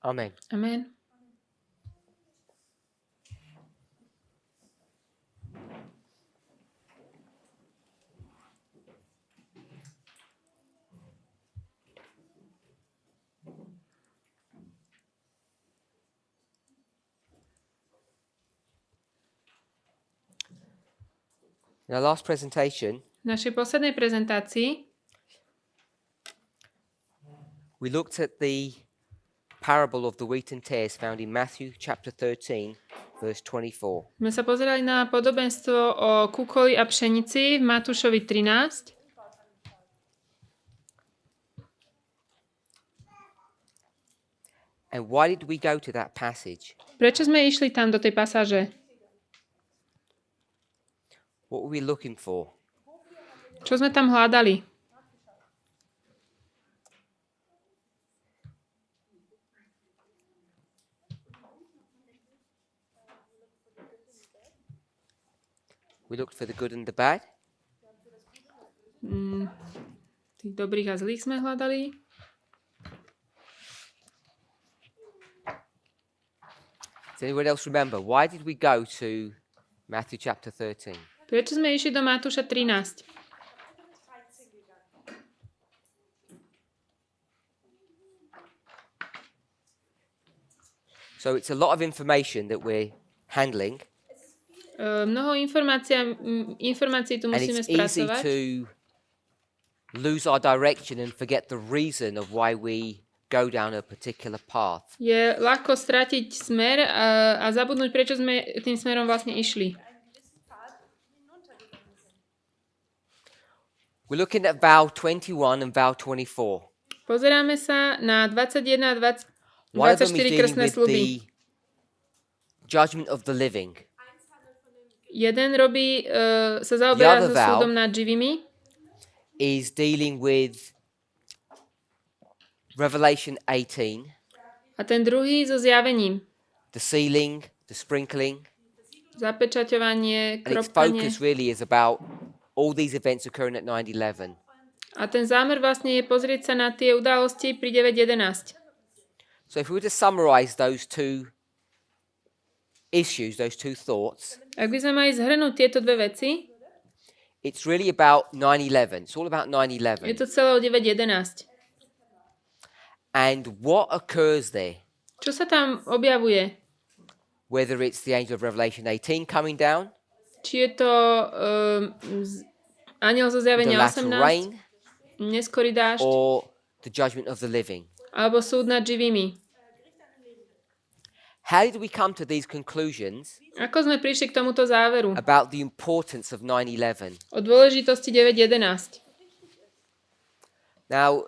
Amen. Amen. In our last presentation, V našej poslednej prezentácii we looked at the parable of the wheat and tares found in Matthew chapter 13, verse 24. sme sa pozerali na podobenstvo o kúkoli a pšenici v Matúšovi 13. And why did we go to that passage? Prečo sme išli tam do tej pasáže? What were we looking for? Čo sme tam hľadali? We looked for the good and the bad. Tých dobrých a zlých sme hľadali. Does anyone else remember? Why did we go to Matthew chapter 13? Prečo sme išli do Matúša 13? So it's a lot of information that we're handling. Mnoho informácií tu And musíme it's easy spracovať. to lose our direction and forget the reason of why we go down a particular path. Je ľahko stratiť smer a zabudnúť, prečo sme tým smerom vlastne išli. We're looking at vow 21 and vow 24. Pozeráme sa na 21 a 24 One of them is dealing krstné with sľuby. the judgment of the living. Jeden sa zaoberá The other so vow súdom nad živými is dealing with Revelation 18, a ten druhý so zjavením. the sealing, the sprinkling, Zapečaťovanie, and its kropkanie. focus really is about all these events occurring at 9/11. A ten zámer vlastne je pozrieť sa na tie udalosti pri 9.11. So if we were to summarize those two issues, those two thoughts, Ak by sme mali zhrnúť tieto dve veci, it's really about 9/11. It's all about je 9/11 to celé o 9.11. and what occurs there. Čo sa tam objavuje? Whether it's the angel of Revelation 18 coming down, Či je to anjel zo the zjavenia latter 18, rain, neskorý dážď, or the judgment of the living. alebo súd nad živými. How did we come to these conclusions Ako sme prišli k tomuto záveru? about the importance of 9/11? O dôležitosti 9.11. Now,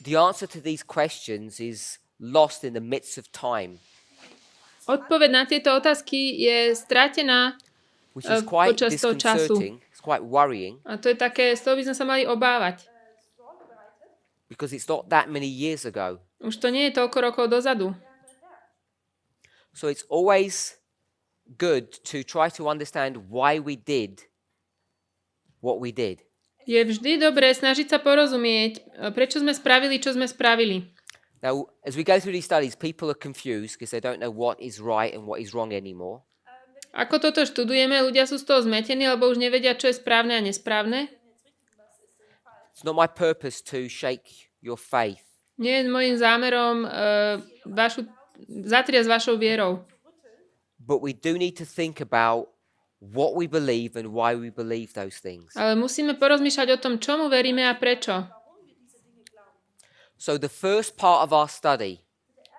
the answer to these questions is lost in the midst of time, Odpoveď na tieto otázky je stratená which is quite počas toho času. disconcerting. It's quite worrying A to je také, z toho by sme sa mali obávať. because it's not that many years ago. Už to nie je toľko rokov dozadu. So it's always good to try to understand why we did what we did. Je vždy dobré snažiť sa porozumieť, prečo sme spravili, čo sme spravili. Now, as we go through these studies, people are confused because they don't know what is right and what is wrong anymore. Ako toto študujeme, ľudia sú z toho zmetení, lebo už nevedia, čo je správne a nesprávne. It's not my purpose to shake your faith, Nie je môjim zámerom zatriasť vašou vierou. but we do need to think about what we believe and why we believe those things. Ale musíme porozmýšľať o tom, čomu veríme a prečo. So the first part of our study,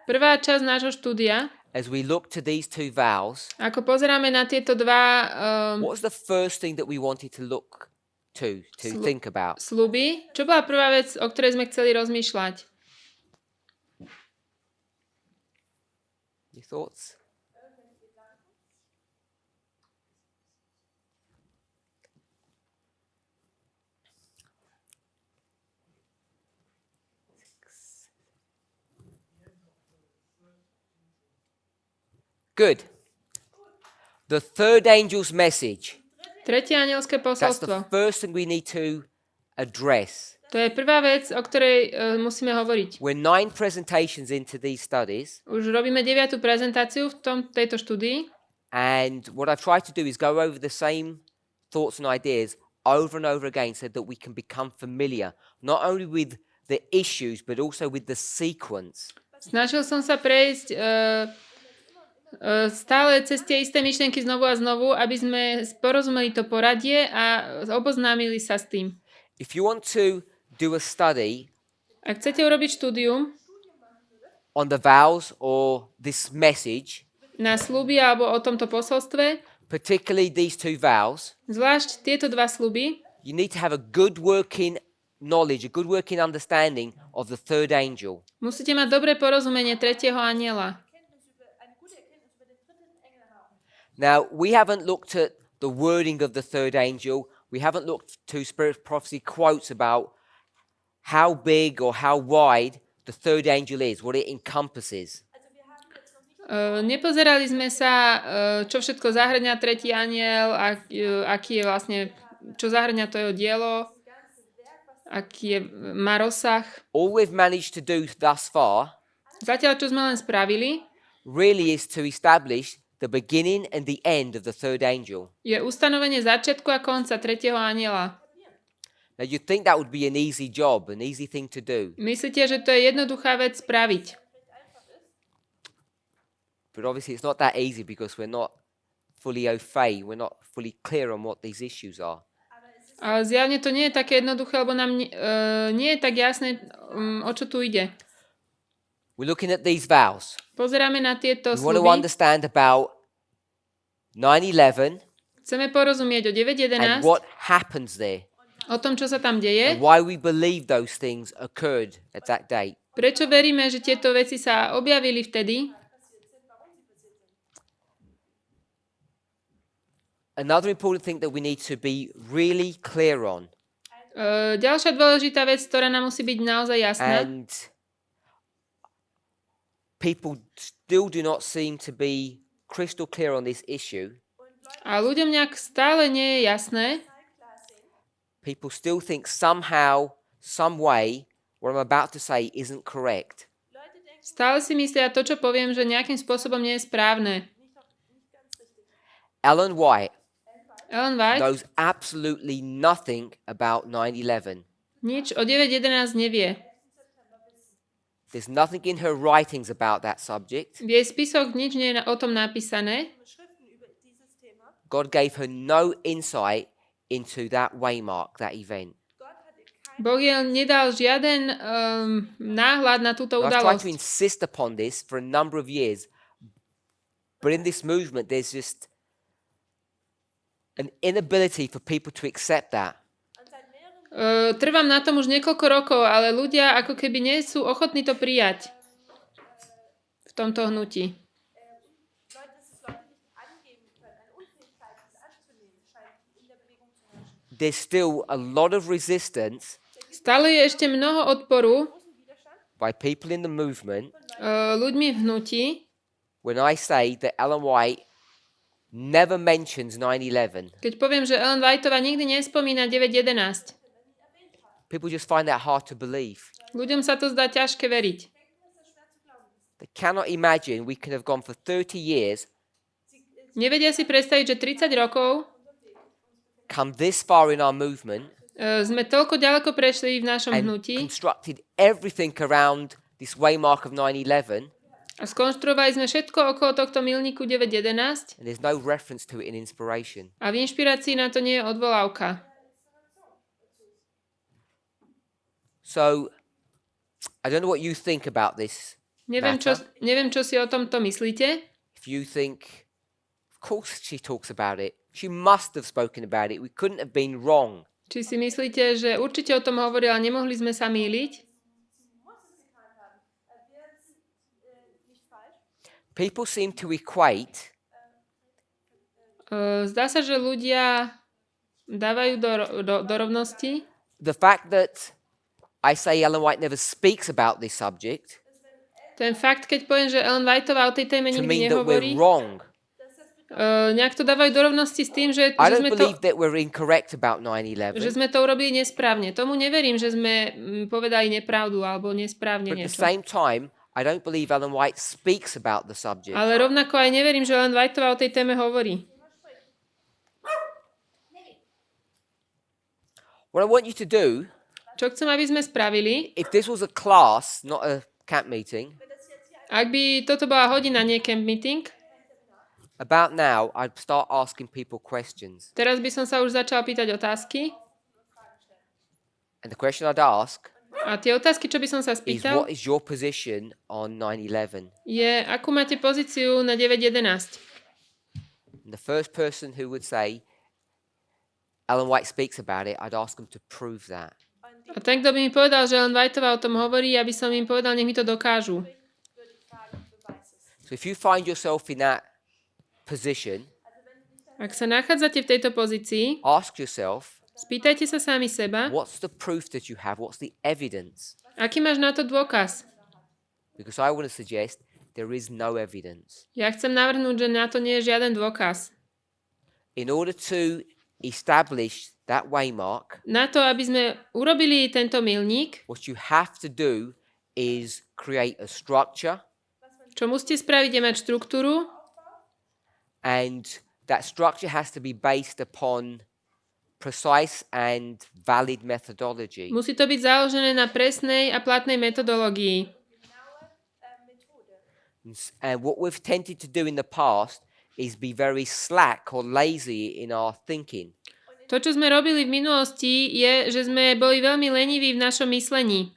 Prvá časť nášho štúdia, as we look to these two vows, ako pozeráme na tieto dva what was the first thing that we wanted to look to think about? sľuby, čo bola prvá vec, o ktorej sme chceli rozmýšľať? Your thoughts? Good. The third angel's message. Tretie anielské That's the posolstvo. first thing we need to address. To To je prvá vec, o ktorej musíme hovoriť. We're 9 presentations into these studies, Už robíme 9. prezentáciu v tejto štúdii and what I've tried to do is go over the same thoughts and ideas over and over again so that we can become familiar, not only with the issues, but also with the sequence. Snažil som sa prejsť stále cez tie isté myšlienky znovu a znovu, aby sme porozumeli to poradie a oboznámili sa s tým. If you want to do a study Ak chcete urobiť štúdium on the vows or this message, na sľuby alebo o tomto posolstve, particularly these 2 vows, zvlášť tieto 2 sľuby, you need to have a good working knowledge, a good working understanding of the third angel. musíte mať dobré porozumenie tretieho anjela. Now, we haven't looked at the wording of the third angel. We haven't looked to Spirit of Prophecy quotes about how big or how wide the third angel is, what it encompasses. Nepozerali sme sa, čo všetko zahrňa tretí anjel, aký je vlastne, čo zahrňa to jeho dielo, aký má rozsah. All we've managed to do thus far Zatiaľ, čo sme len spravili, really is to establish the beginning and the end of the third angel. je ustanovenie začiatku a konca tretieho anjela. Now, you'd think that would be an easy job, an easy thing to do. Myslíte, že to je jednoduchá vec spraviť? But obviously it's not that easy because we're not fully au fait. We're not fully clear on what these issues are. Ale zjavne to nie je také jednoduché, lebo nám nie je tak jasné, o čo tu ide. We're looking at these vows. Pozeráme na tieto We want to sľuby. understand about 9/11 Chceme porozumieť o and 9.11, what happens there o tom, čo sa tam deje. and why we believe those things occurred at that date. Prečo veríme, že tieto veci sa objavili vtedy? Another important thing that we need to be really clear on, Ďalšia dôležitá vec, ktorá nám musí byť naozaj jasná, and people still do not seem to be crystal clear on this issue. a ľuďom nejak stále nie je jasné, People still think somehow, some way, what I'm about to say isn't correct. stále si myslia to, čo poviem, že nejakým spôsobom nie je správne. Ellen White Ellen White knows absolutely nothing about 9/11. nič o 9.11 nevie. There's nothing in her writings about that subject. V jej spisoch nič nie je o tom napísané. God gave her no insight into that waymark, that event. Boh jej nedal žiaden náhľad na túto I've tried to udalosť. insist upon this for a number of years, but in this movement there's just an inability for people to accept that. Trvám na tom už niekoľko rokov, ale ľudia ako keby nie sú ochotní to prijať v tomto hnutí. There's still a lot of resistance Stále je ešte mnoho odporu by people in the movement ľuďmi v hnutí, when I say that Ellen White never mentions 9/11. keď poviem, že Ellen Whiteová nikdy nespomína 9.11. People just find that hard to believe. Ľuďom sa to zdá ťažké veriť. They cannot imagine we could have gone for 30 years, Nevedia si predstaviť, že 30 rokov come this far in our movement, sme toľko ďaleko prešli v našom and hnutí constructed everything around this waymark of 9/11, a skonštruovali sme všetko okolo tohto milníku 9.11 and there's no reference to it in inspiration. a v inšpirácii na to nie je odvolávka. So, I don't know what you think about this. Neviem, čo si o tomto myslíte. If you think, of course she talks about it. She must have spoken about it. We couldn't have been wrong. Či si myslíte, že určite o tom hovorila, nemohli sme sa mýliť? People seem to equate Zdá sa, že ľudia dávajú do rovnosti the fact that I say Ellen White never speaks about this subject ten fakt, keď poviem, že Ellen Whiteová o tej téme to nikdy mean that we're nehovorí, wrong. nejak to dávajú do rovnosti s tým, že I don't sme believe that we're incorrect about 9/11. že sme to urobili nesprávne. Tomu neverím, že sme povedali nepravdu alebo nesprávne But at the niečo. same time, I don't believe Ellen White speaks about the subject. Ale rovnako aj neverím, že len Whiteová o tej téme hovorí. What I want you to do, Čo chcem, aby sme spravili, if this was a class, not a camp meeting, ak by toto bola hodina, nie camp meeting, about now, I'd start asking people questions. teraz by som sa už začala pýtať otázky. And the question I'd ask A tie otázky, čo by som sa is, spýtal, what is your position on 9/11? je, akú máte pozíciu na 9.11. And the first person who would say, Ellen White speaks about it, I'd ask them to prove that. A ten, kto by mi povedal, že len Whiteová o tom hovorí, aby som im povedal, nech mi to dokážu. So if you find yourself in that position, Ak sa nachádzate v tejto pozícii, ask yourself, spýtajte sa sami seba, what's the proof that you have? What's the evidence? aký máš na to dôkaz. Because I want to suggest there is no evidence. Ja chcem navrhnúť, že na to nie je žiaden dôkaz. In order to establish that waymark, Na to, aby sme urobili tento milník, what you have to do is create a structure, čo musíte spraviť, je mať štruktúru and that structure has to be based upon precise and valid methodology. musí to byť založené na presnej a platnej metodológii. And what we've tended to do in the past is be very slack or lazy in our thinking. To, čo sme robili v minulosti, je, že sme boli veľmi leniví v našom myslení.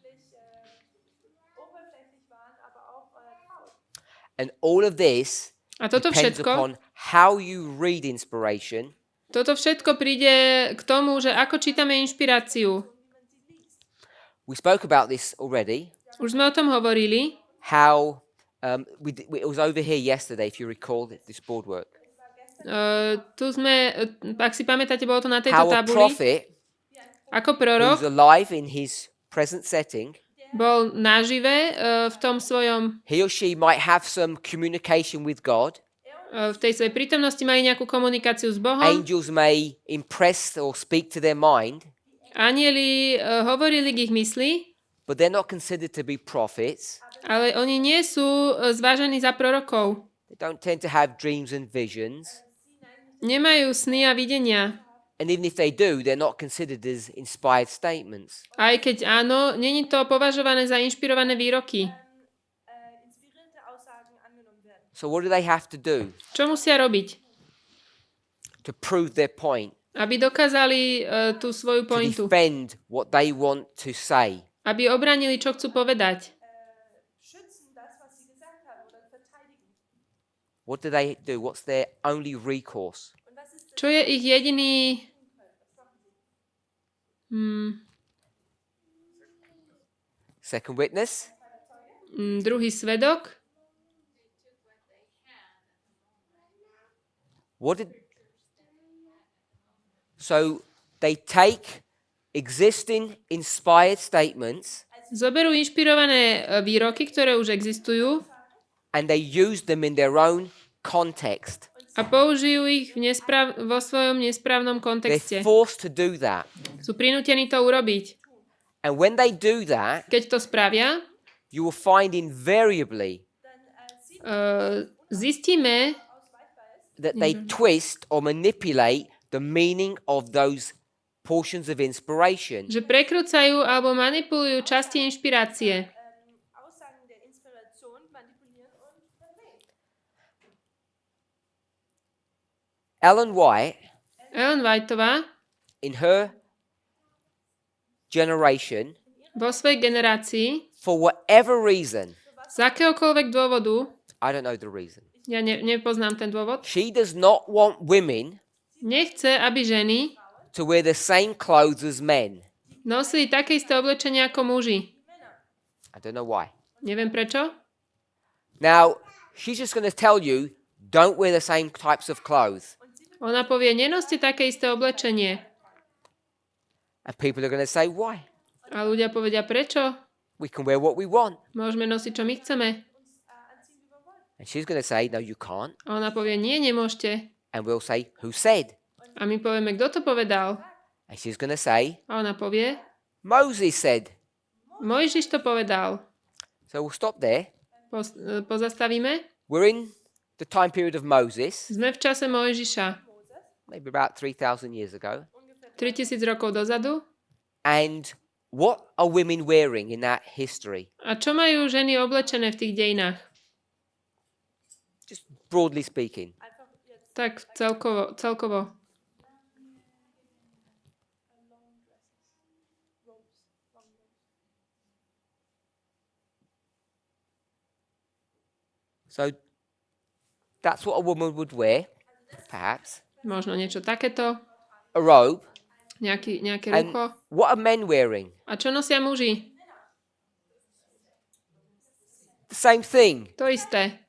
And all of this A toto depends všetko, upon how you read inspiration príde k tomu, že ako čítame inšpiráciu. We spoke about this already, Už sme o tom hovorili. how it was over here yesterday, if you recall this board work. Tu sme, ak si pamätáte, bolo to na tejto How a tabuli. prophet Ako who's prorok alive in his present setting, bol nažive v tom svojom, he or she might have some communication with God. v tej svojej prítomnosti mali nejakú komunikáciu s Bohom. Angels may impress or speak to their mind, Anjeli hovorili k ich mysli, but they're not considered to be prophets. ale oni nie sú zvážení za prorokov. They don't tend to have dreams and visions. Nemajú sny a videnia. And even if they do, they're not considered as inspired statements. Aj keď áno, není to považované za inšpirované výroky. So what do they have to do Čo musia robiť? to prove their point, Aby dokázali tú svoju to pointu. defend what they want to say? Aby obránili, čo chcú povedať. What do they do? What's their only recourse? Čo je ich jediný Second witness? druhý svedok? So they take existing inspired statements Zoberú inšpirované výroky, ktoré už existujú and they use them in their own context. a použijú ich vo svojom nesprávnom They're kontexte. forced to do that. Sú prinútení to urobiť. And when they do that, Keď to spravia, you will find invariably zistíme, that they twist or manipulate the meaning of those portions of inspiration. že prekrúcajú alebo manipulujú časti inšpirácie. Ellen Whiteová in her generation, vo svojej generácii for whatever reason, z akéhokoľvek dôvodu, I don't know the reason, ja nepoznám ten dôvod, she does not want women nechce, aby ženy to wear the same clothes as men. nosili také isté oblečenie ako muži. I don't know why. Neviem prečo. Now, she's just going to tell you, don't wear the same types of clothes. Ona povie, nenoste také isté oblečenie. And people are going to say, why? A ľudia povedia, prečo? We can wear what we want. Môžeme nosiť, čo my chceme. And she's going to say, no, you can't. A ona povie, nie, nemôžete. And we'll say, who said? A my povieme, kto to povedal? And she's going to say, A ona povie, Moses said. Mojžiš to povedal. So we'll stop there. Pozastavíme. We're in the time period of Moses, Sme v čase Mojžiša. maybe about 3,000 years ago. 3000 rokov dozadu. And what are women wearing in that history? A čo majú ženy oblečené v tých dejinách? Just broadly speaking. Tak celkovo. So that's what a woman would wear, perhaps. Možno niečo takéto. A robe. Nejaké And rucho. what are men wearing? A čo nosia muži? The same thing. To isté.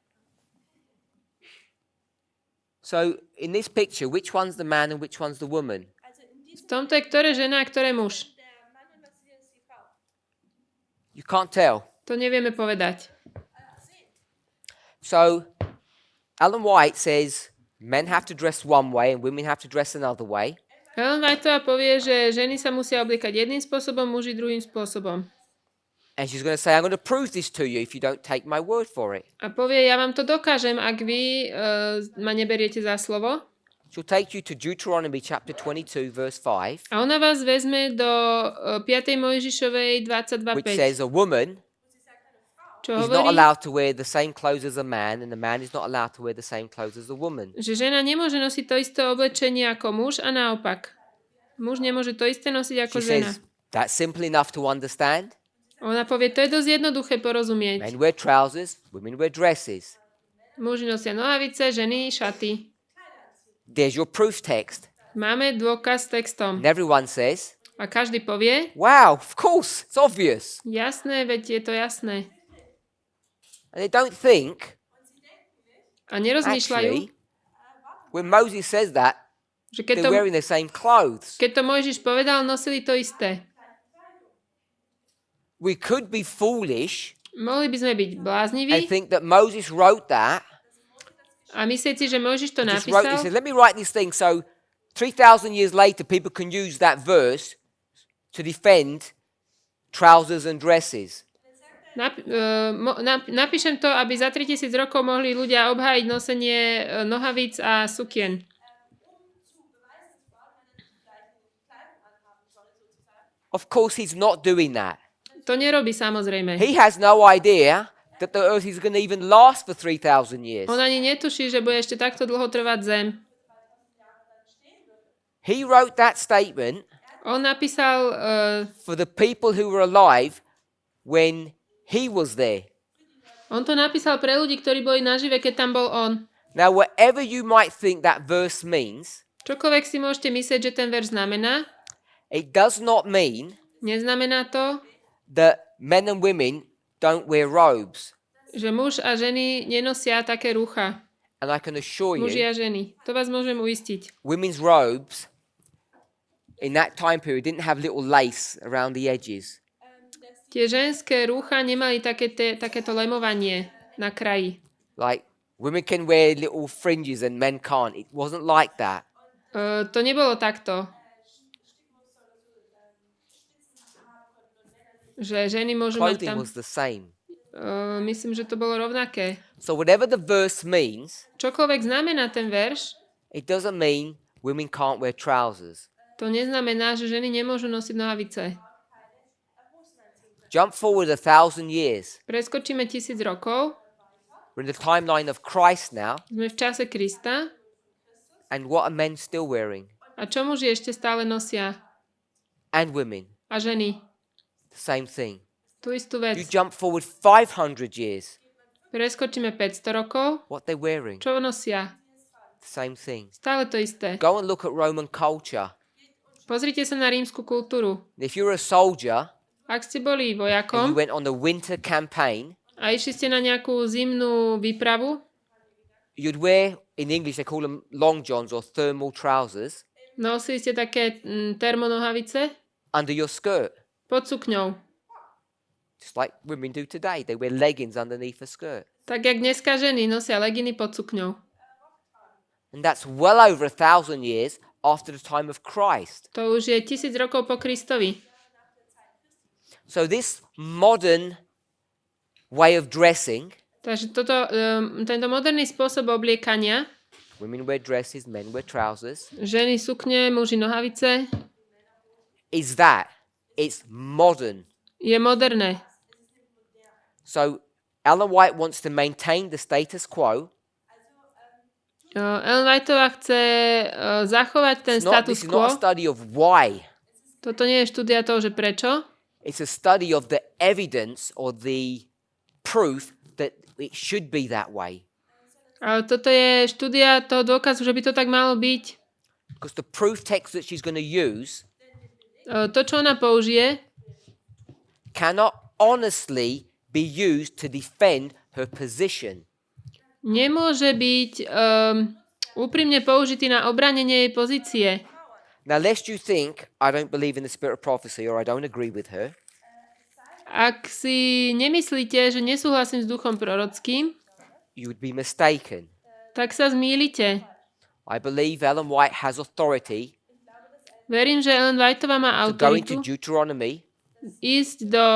So in this picture, which one's the man and which one's the woman? V tomto je ktoré žena a ktoré muž. You can't tell. To nevieme povedať. So Ellen White says men have to dress one way and women have to dress another way. Ellen Whiteová povie, že ženy sa musia obliekať jedným spôsobom, muži druhým spôsobom. And she's going to say, I'm going to prove this to you if you don't take my word for it. A povie, ja vám to dokážem, ak vy ma neberiete za slovo. She'll take you to Deuteronomy chapter 22, verse 5, A ona vás vezme do 5. Mojžišovej which 22.5, says a woman čo is not hovorí, allowed to wear the same clothes as a man, and the man is not allowed to wear the same clothes as a woman. že žena nemôže nosiť to isté oblečenie ako muž a naopak. Muž nemôže to isté nosiť ako She žena. says that's simple enough to understand. Ona povie, to je dosť jednoduché porozumieť. Men wear trousers, women wear dresses. Muži nosia nohavice, ženy šaty. There's your proof text. Máme dôkaz s textom. And everyone says, A každý povie, wow, of course, it's obvious. jasné, veď je to jasné. And they don't think, A nerozmýšľajú, actually, when Moses says that, že keď they're to, wearing the same clothes. keď to Mojžiš povedal, nosili to isté. We could be foolish Mohli by sme byť and blázniví think that Moses wrote that. a myslieť si, že Mojžiš to He said, napísal. let me write this thing so 3,000 years later people can use that verse to defend trousers and dresses. Napíšem to, aby za 3000 rokov mohli ľudia obhájiť nosenie nohavíc a sukien. Of course, he's not doing that. To nerobí samozrejme. He has no idea that the earth is going to even last for 3,000 years. On ani netuší, že bude ešte takto dlho trvať zem. He wrote that statement On napísal for the people who were alive when he was there. On to napísal pre ľudí, ktorí boli nažive, keď tam bol on. Now, whatever you might think that verse means, Čokoľvek si môžete myslieť, že ten verš znamená, it does not mean neznamená to, that men and women don't wear robes. že muž a ženy nenosia také rúcha. And I can assure Muži you, a ženy. To vás môžem uistiť. women's robes in that time period didn't have little lace around the edges. Tie ženské rúcha nemali takéto lemovanie na kraji. Like, women can wear little fringes and men can't. It wasn't like that. To nebolo takto. Že ženy môžu mať Clothing tam... was the same. Myslím, že to bolo rovnaké. So whatever the verse means, Čokoľvek znamená ten verš, it doesn't mean women can't wear trousers. to neznamená, že ženy nemôžu nosiť nohavice. Jump forward 1,000 years. Preskočíme 1000 rokov. We're in the timeline of Christ now. Sme v čase Krista. And what are men still wearing? A čo muži ešte stále nosia? And women. A ženy? The same thing. Tú istú You vec. jump forward 500 years. Preskočíme 500 rokov. What they're wearing? Čo nosia? The same thing. Stále to isté. Go and look at Roman culture. Pozrite sa na rímsku kultúru. If you're a soldier Ak ste boli and you vojakom went on a winter campaign, a išli ste na nejakú zimnú výpravu, you'd wear, in English they call them long johns or thermal trousers, nosili ste také termonohavice under your skirt. pod sukňou. Just like women do today. They wear leggings underneath a skirt. Tak jak dneska ženy nosia leginy pod sukňou. And that's well over 1,000 years after the time of Christ. To už je 1000 rokov po Kristovi. So this modern way of dressing, Takže tento moderný spôsob obliekania, women wear dresses, men wear trousers, ženy sukne, muži nohavice, is that it's modern. je moderné. So Ellen White wants to maintain the status quo. Ellen Whiteová chce zachovať ten This status is not a quo. study of why. Toto nie je štúdia toho, že prečo. It's a study of the evidence or the proof that it should be that way. Ale toto je štúdia toho dôkazu, že by to tak malo byť. Because the proof text that she's going to use To, čo ona použije, cannot honestly be used to defend her position. nemôže byť úprimne použitý na obránenie jej pozície. Now, lest you think I don't believe in the spirit of prophecy or I don't agree with her, Ak si nemyslíte, že nesúhlasím s duchom prorockým, you would be mistaken. tak sa zmýlite. I believe Ellen White has authority Verím, že Ellen Whiteová má to go into autoritu Deuteronomy ísť do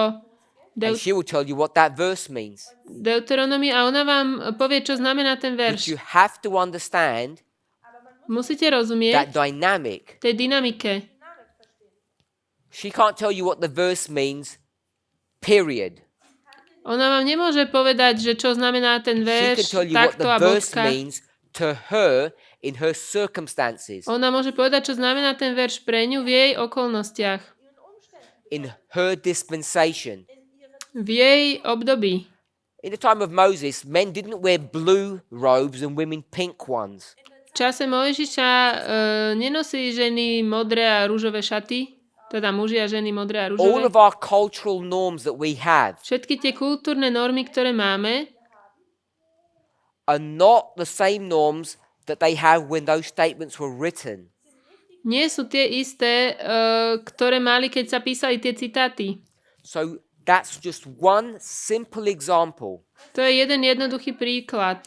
and she will tell you what that verse means. Deuteronomy a ona vám povie, čo znamená ten But verš. you have to understand Musíte that rozumieť dynamic. tej dynamike. She can't tell you what the verse means, period. Ona vám nemôže povedať, že čo znamená ten She can verš, tell you what takto the a verse bodka. means to her in her circumstances, Ona môže povedať, čo znamená ten verš pre ňu v jej okolnostiach, in her dispensation. v jej období. In the time of Moses, men didn't wear blue robes and women pink ones. V čase Mojžiša nenosili ženy modré a rúžové šaty, teda muži a ženy modré a All rúžové. of our cultural norms that we have Všetky tie kultúrne normy, ktoré máme, are not the same norms that they have when those statements were written. nie sú tie isté, ktoré mali, keď sa písali tie citáty. So that's just one simple example To je jeden jednoduchý príklad,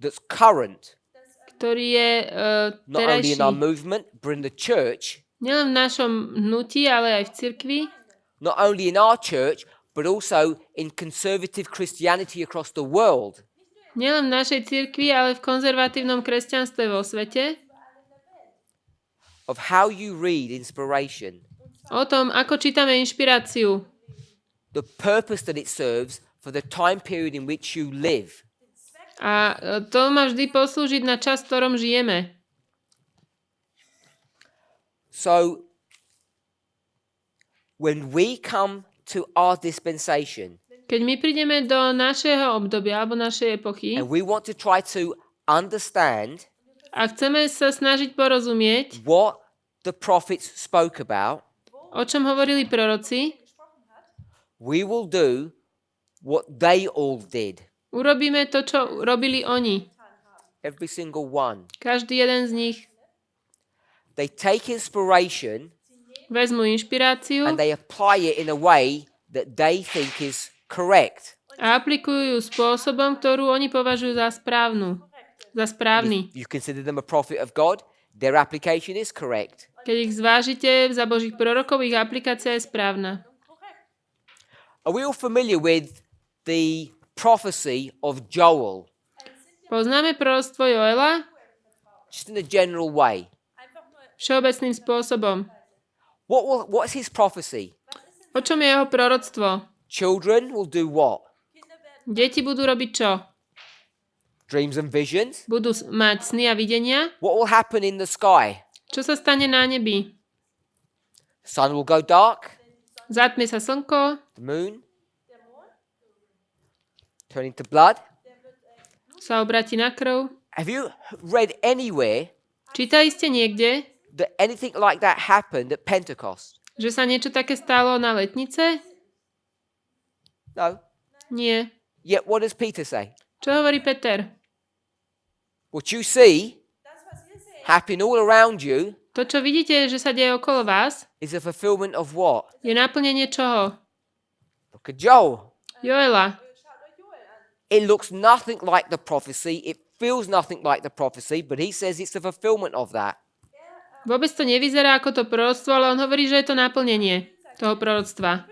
that's current, ktorý je not only in terajší. our movement, but in the church, Nielen v našom hnutí, ale aj v cirkvi. not only in our church, but also in conservative Christianity across the world. Nielen v našej cirkvi, ale v konzervatívnom kresťanstve vo svete. Of how you read inspiration, O tom, ako čítame inšpiráciu. the purpose that it serves for the time period in which you live. A to má vždy poslúžiť na čas, v ktorom žijeme. So, when we come to our dispensation Keď my prídeme do našeho obdobia alebo našej epochy and we want to try to understand a chceme sa snažiť porozumieť, what the prophets spoke about, o čom hovorili proroci, we will do what they all did. urobíme to, čo robili oni. Every single one. Každý jeden z nich They take inspiration vezmú inšpiráciu and they apply it in a way that they think is correct. a aplikujú ju spôsobom, ktorú oni považujú za správny. If you consider them a prophet of God, their application is correct. Keď ich zvážite za Božích prorokov, ich aplikácia je správna. Are we all familiar with the prophecy of Joel? Poznáme proroctvo Joela Just in a general way. všeobecným spôsobom. What's his prophecy? O čom je jeho proroctvo? Children will do what? Deti budú robiť čo? Dreams and visions. Budú mať sny a videnia? What will happen in the sky? Čo sa stane na nebi? Sun will go dark. Zatmie sa slnko, The moon turn into blood. sa obratí na krv. Have you read anywhere Čítali ste niekde, that anything like that happened at Pentecost? že sa niečo také stalo na letnice? No. Nie. Yet what does Peter say? Čo hovorí Peter? What you see happening all around you To, čo vidíte, že sa deje okolo vás, is a fulfillment of what? je naplnenie čoho? The Look at Joel. Joela. It looks nothing like the prophecy. It feels nothing like the prophecy, but he says it's the fulfillment of that. Vôbec to nevyzerá ako to proroctvo, ale on hovorí, že je to naplnenie toho proroctva.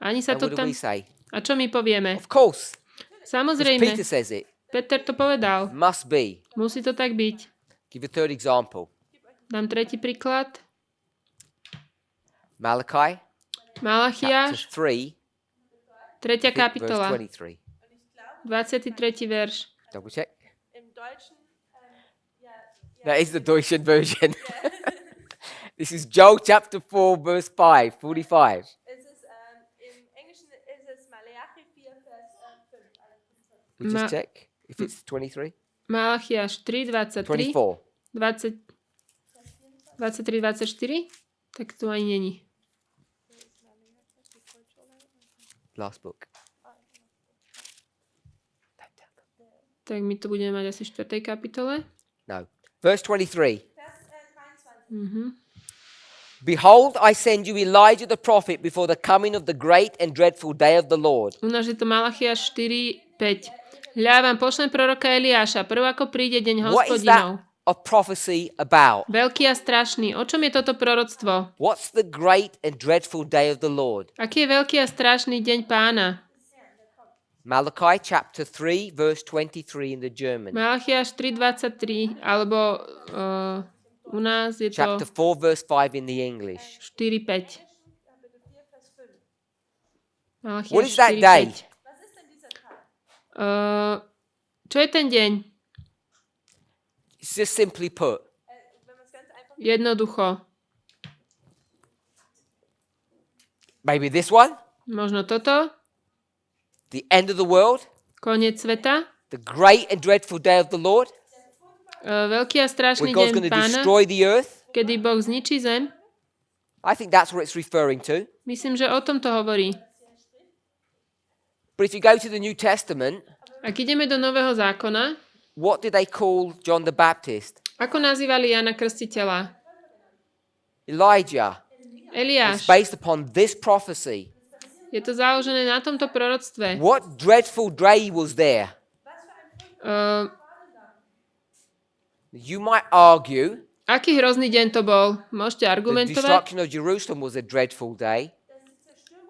Ani sa And to what do tam... we say? A čo my povieme? Of course. Because Samozrejme, Peter says it. Peter to povedal. Must be. Musí to tak byť. Give a third example. Dám tretí príklad. Malachi, chapter Malachiáš, 3, 3. verse kapitola, 23. 23. verš. Double check. Im Deutschen, That is the Deutschen version. This is Joel chapter 4, verse 5, 45. es ist, im Englischen ist es Malachi 4, Vers 5. We just Ma- check if it's 23. Malachiáš 3, 23, 24. 20, 23, 24. Tak tu ani není. Last book. Tak my to budeme mať asi v 4. kapitole. No. Verse 23. Vers 23. Behold, I send you Elijah the prophet before the coming of the great and dreadful day of the Lord. U nás je to Malachiáš 4, 5. Hľa vám pošlem proroka Eliáša, prv ako príde deň What is Hospodinov. that a prophecy about? Veľký a strašný. O čom je toto proroctvo? What's the great and dreadful day of the Lord? Aký je veľký a strašný deň Pána? Malachi chapter 3, verse 23 in the German. Malachiáš 3.23, alebo u nás je to Chapter 4, verse 5 in the English. 4.5. Malachiáš What is that 4:5. day? Was ist denn dieser Tag? Čo je ten deň? It's just simply put, Wenn man es ganz einfach Jednoducho. maybe this one, Možno toto? the end of the world, Koniec sveta? the great and dreadful day of the Lord, Veľký a strašný where God's going deň to Pána, destroy the earth. kedy Boh zničí zem? I think that's what it's referring to. Myslím, že o tom to hovorí. But if you go to the New Testament, Ak ideme do Nového zákona, what did they call John the Baptist? ako nazývali Jana Krstiteľa? Elijah. It's Eliáš. based upon this prophecy. Je to založené na tomto proroctve. What dreadful day was there? You might argue Aký hrozný deň to bol? Môžete the argumentovať? destruction of Jerusalem was a dreadful day.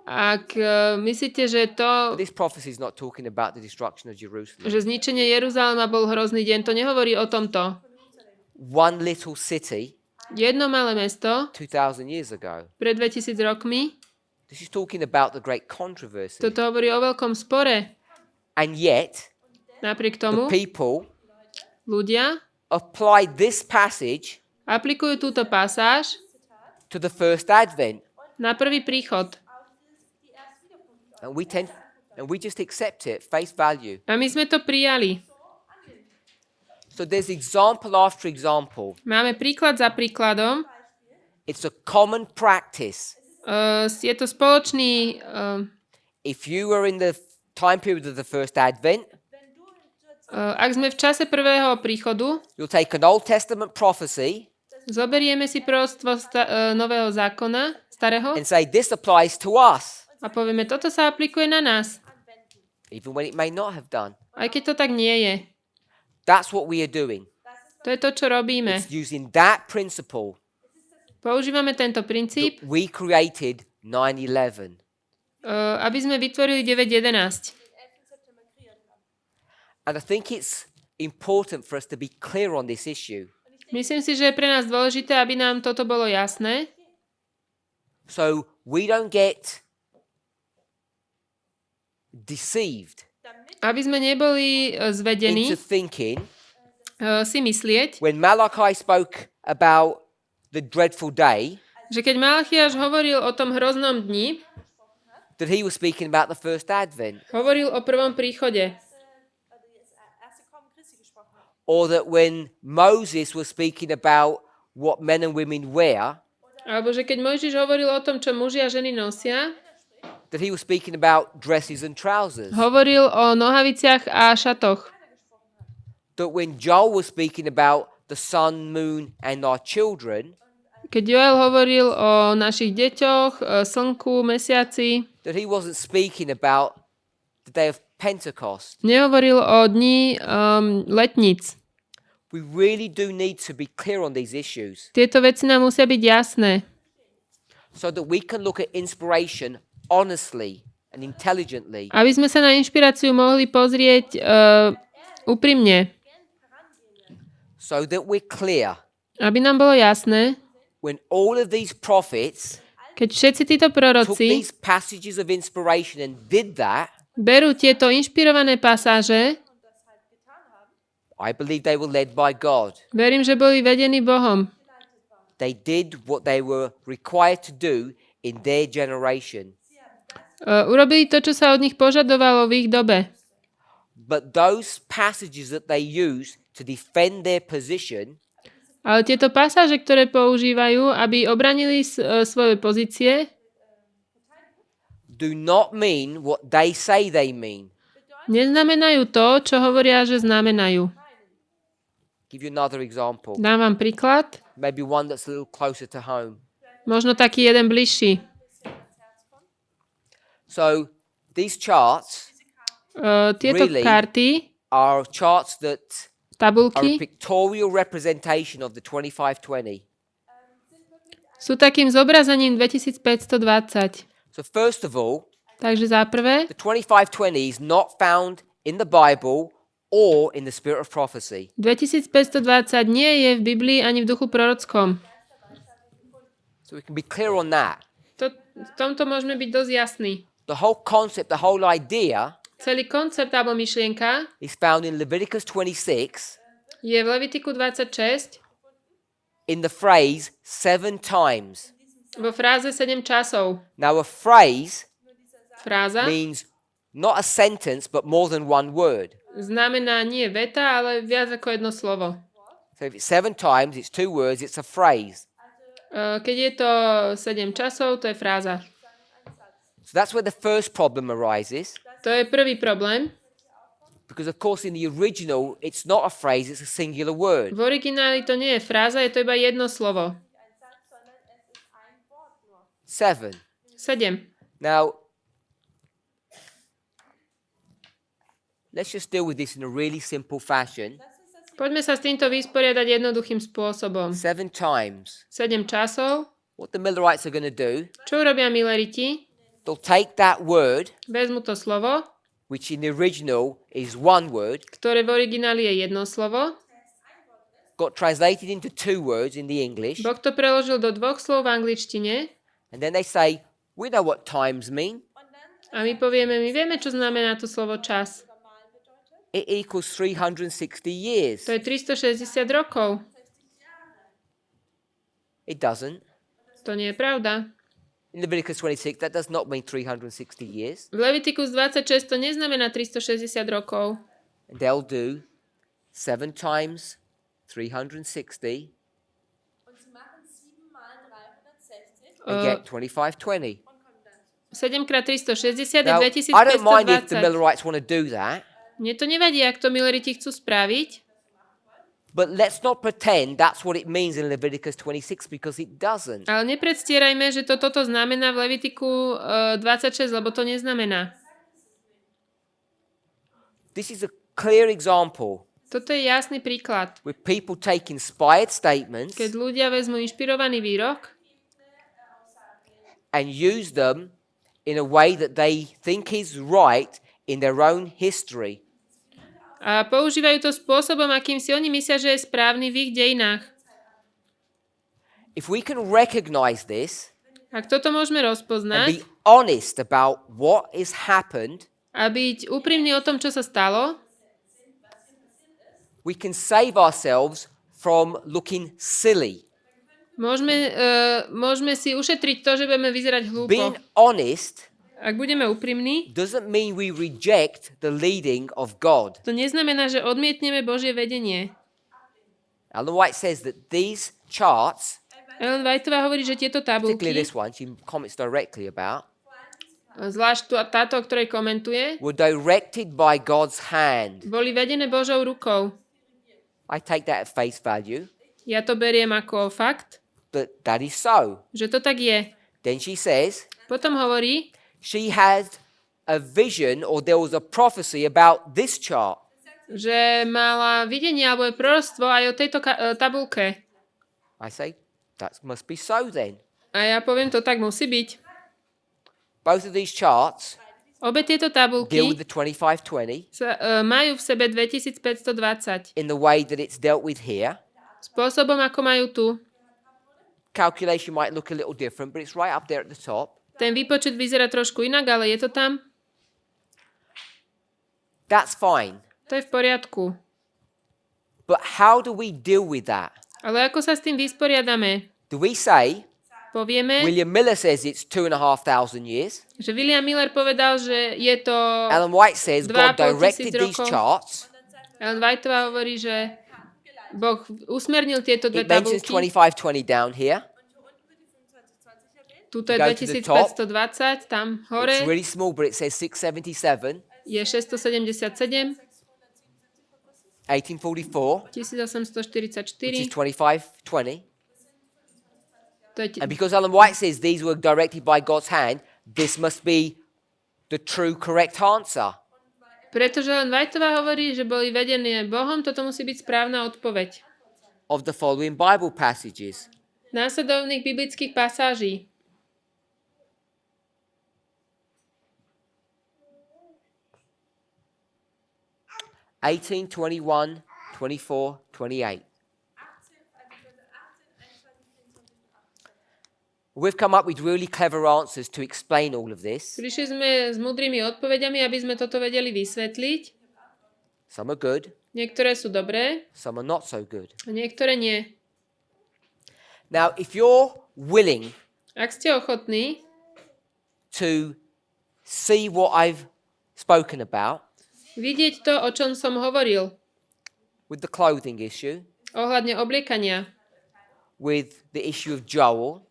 Ak myslíte, že But this prophecy is not talking about the destruction of Jerusalem. že zničenie Jeruzalema bol hrozný deň, to nehovorí o tomto. One little city Jedno malé mesto 2,000 years ago. pred 2000 rokmi, This is talking about the great controversy. toto hovorí o veľkom spore. And yet, Napriek the tomu people ľudia applied this passage aplikujú túto pasáž to the first advent. na prvý príchod. And we just accept it, face value. A my sme to prijali. So there's example after example. Máme príklad za príkladom. It's a common practice. Je to spoločný... If you were in the time period of the first advent, ak sme v čase prvého príchodu, you'll take an Old Testament prophecy zoberieme si proroctvo Nového zákona, starého, and say, this applies to us, a povieme, toto sa aplikuje na nás. even when it may not have done. Aj keď to tak nie je. That's what we are doing. To je to, čo robíme. It's using that principle Používame tento princíp, that we created 9/11. aby sme vytvorili 9.11. And I think it's important for us to be clear on this issue. Myslím si, že je pre nás dôležité, aby nám toto bolo jasné, So we don't get deceived aby sme neboli zvedení into thinking si myslieť, when Malachi spoke about the dreadful day že keď Malachiáš hovoril o tom hroznom dni, that he was speaking about the first advent, hovoril o prvom príchode. or that when Moses was speaking about what men and women wear, Alebo že keď Mojžiš hovoril o tom, čo muži a ženy nosia, that he was speaking about dresses and trousers. hovoril o nohaviciach a šatoch. That when Joel was speaking about the sun, moon, and our children, Keď Joel hovoril o našich deťoch, slnku, mesiaci, that he wasn't speaking about the day of Pentecost. Nehovoril o dni letníc. We really do need to be clear on these issues Tieto veci nám musia byť jasné, so that we can look at inspiration honestly and intelligently. aby sme sa na inšpiráciu mohli pozrieť úprimne, So that we're clear aby nám bolo jasné, when all of these prophets keď všetci títo took proroci these passages of inspiration and did that, berú tieto inšpirované pasáže, I believe they were led by God. verím, že boli vedení Bohom. They did what they were required to do in their generation. Urobili to, čo sa od nich požadovalo v ich dobe. But those passages that they used to defend their position Ale tieto pasáže, ktoré používajú, aby obranili svoje pozície, do not mean what they say they mean. neznamenajú to, čo hovoria, že znamenajú. Give you another example. Dám vám príklad, Maybe one that's a little closer to home. možno taký jeden bližší. So these charts Tieto Really? karty, are charts that are a tabulky, pictorial representation of the 2520. sú takým zobrazením 2520. So first of all, Takže za prvé, the 2520 is not found in the Bible or in the spirit of prophecy. 2520 nie je v Biblii ani v duchu prorockom. So we can be clear on that. V tomto môžeme byť dosť jasní. The whole concept, the whole idea Celý koncept alebo myšlienka is found in Leviticus 26 je v Levitiku 26 in the phrase 7 times. vo fráze 7 časov. Now a phrase Fráza means not a sentence but more than one word. znamená nie veta, ale viac ako jedno slovo. So if it's 7 times, it's 2 words, it's a phrase. Keď je to 7 časov, to je fráza. So that's where the first problem arises. To je prvý problém. Because of course in the original, it's not a phrase, it's a singular word. V origináli to nie je fráza, je to iba jedno slovo. 7. 7. Now, let's just deal with this in a really simple fashion. Poďme sa s týmto vysporiadať jednoduchým spôsobom. 7 times. 7 časov. What the Millerites are going to do, Čo urobia Milleriti? they'll take that word, Vezmu to slovo, which in the original is one word, ktoré v origináli je jedno slovo. got translated into 2 words in the English, Boh to preložil do 2 slov v angličtine and then they say, we know what times mean. a my povieme, my vieme, čo znamená to slovo čas. It equals 360 years. To je 360 rokov. It doesn't. To nie je pravda. In Leviticus 26, that does not mean 360 years. V Levitikus 26 to neznamená 360 rokov. And they'll do 7 times 360 and get 2520. 7x360 je Now, I don't mind if the 2520. Millerites want to do that, Mne to nevadí, ak to Milleriti chcú spraviť, but let's not pretend that's what it means in Leviticus 26 because it doesn't. ale nepredstierajme, že toto znamená v Levitiku 26, lebo to neznamená. This is a clear example Toto je jasný príklad. where people take inspired statements Keď ľudia vezmú inšpirovaný výrok and use them in a way that they think is right in their own history. a používajú to spôsobom, akým si oni myslia, že je správny v ich dejinách. If we can recognize this Ak toto môžeme and rozpoznať be honest about what has happened, a byť úprimný o tom, čo sa stalo, we can save ourselves from looking silly. môžeme si ušetriť to, že budeme vyzerať hlúpo. Being honest Ak budeme úprimní, doesn't mean we reject the leading of God. to neznamená, že odmietneme Božie vedenie. Ellen White says that these charts, Ellen Whiteová hovorí, že tieto particularly tabulky, this one, she comments directly about, zvlášť táto, o ktorej komentuje, were directed by God's hand. boli vedené Božou rukou. I take that at face value, Ja to beriem ako fakt, but that is so. že to tak je. Then she says, Potom hovorí, she had a vision, or there was a prophecy about this chart. že mala videnie alebo je proroctvo aj o tejto tabulke. I say, that must be so then. A ja poviem, to tak musí byť. Both of these charts Obe tieto deal tabulky with the 2520 majú v sebe 2520. in the way that it's dealt with here. Spôsobom, ako majú tu. Calculation might look a little different, but it's right up there at the top. Ten výpočet vyzerá trošku inak, ale je to tam. That's fine. To je v poriadku. But how do we deal with that? Ale ako sa s tým vysporiadame? Do we say, Povieme, William Miller says it's 2,500 years. že William Miller povedal, že je to... Ellen White says God 2,500 directed these rokov. charts. Ellen Whiteová hovorí, že Boh usmernil tieto dve It mentions tabulky. 2520 down here. Tuto je Go to the top. 2520, tam It's hore really small, but it says 677, je 677, 1844, 1844, which is 2520. to je And because Ellen White says these were directed by God's hand, this must be the true, correct answer. pretože len Whiteová hovorí, že boli vedené Bohom, toto musí byť správna odpoveď. Of the following Bible passages. Následovných biblických pasáží. (18, 21, 24, 28). We've come up with really clever answers to explain all of this. Prišli sme s múdrymi odpovediami, aby sme toto vedeli vysvetliť. Some are good, Niektoré sú dobré, some are not so good. a niektoré nie. Now, if you're willing Ak ste ochotní to see what I've spoken about vidieť to, o čom som hovoril, with the clothing issue, ohľadne obliekania, with the issue of Joel,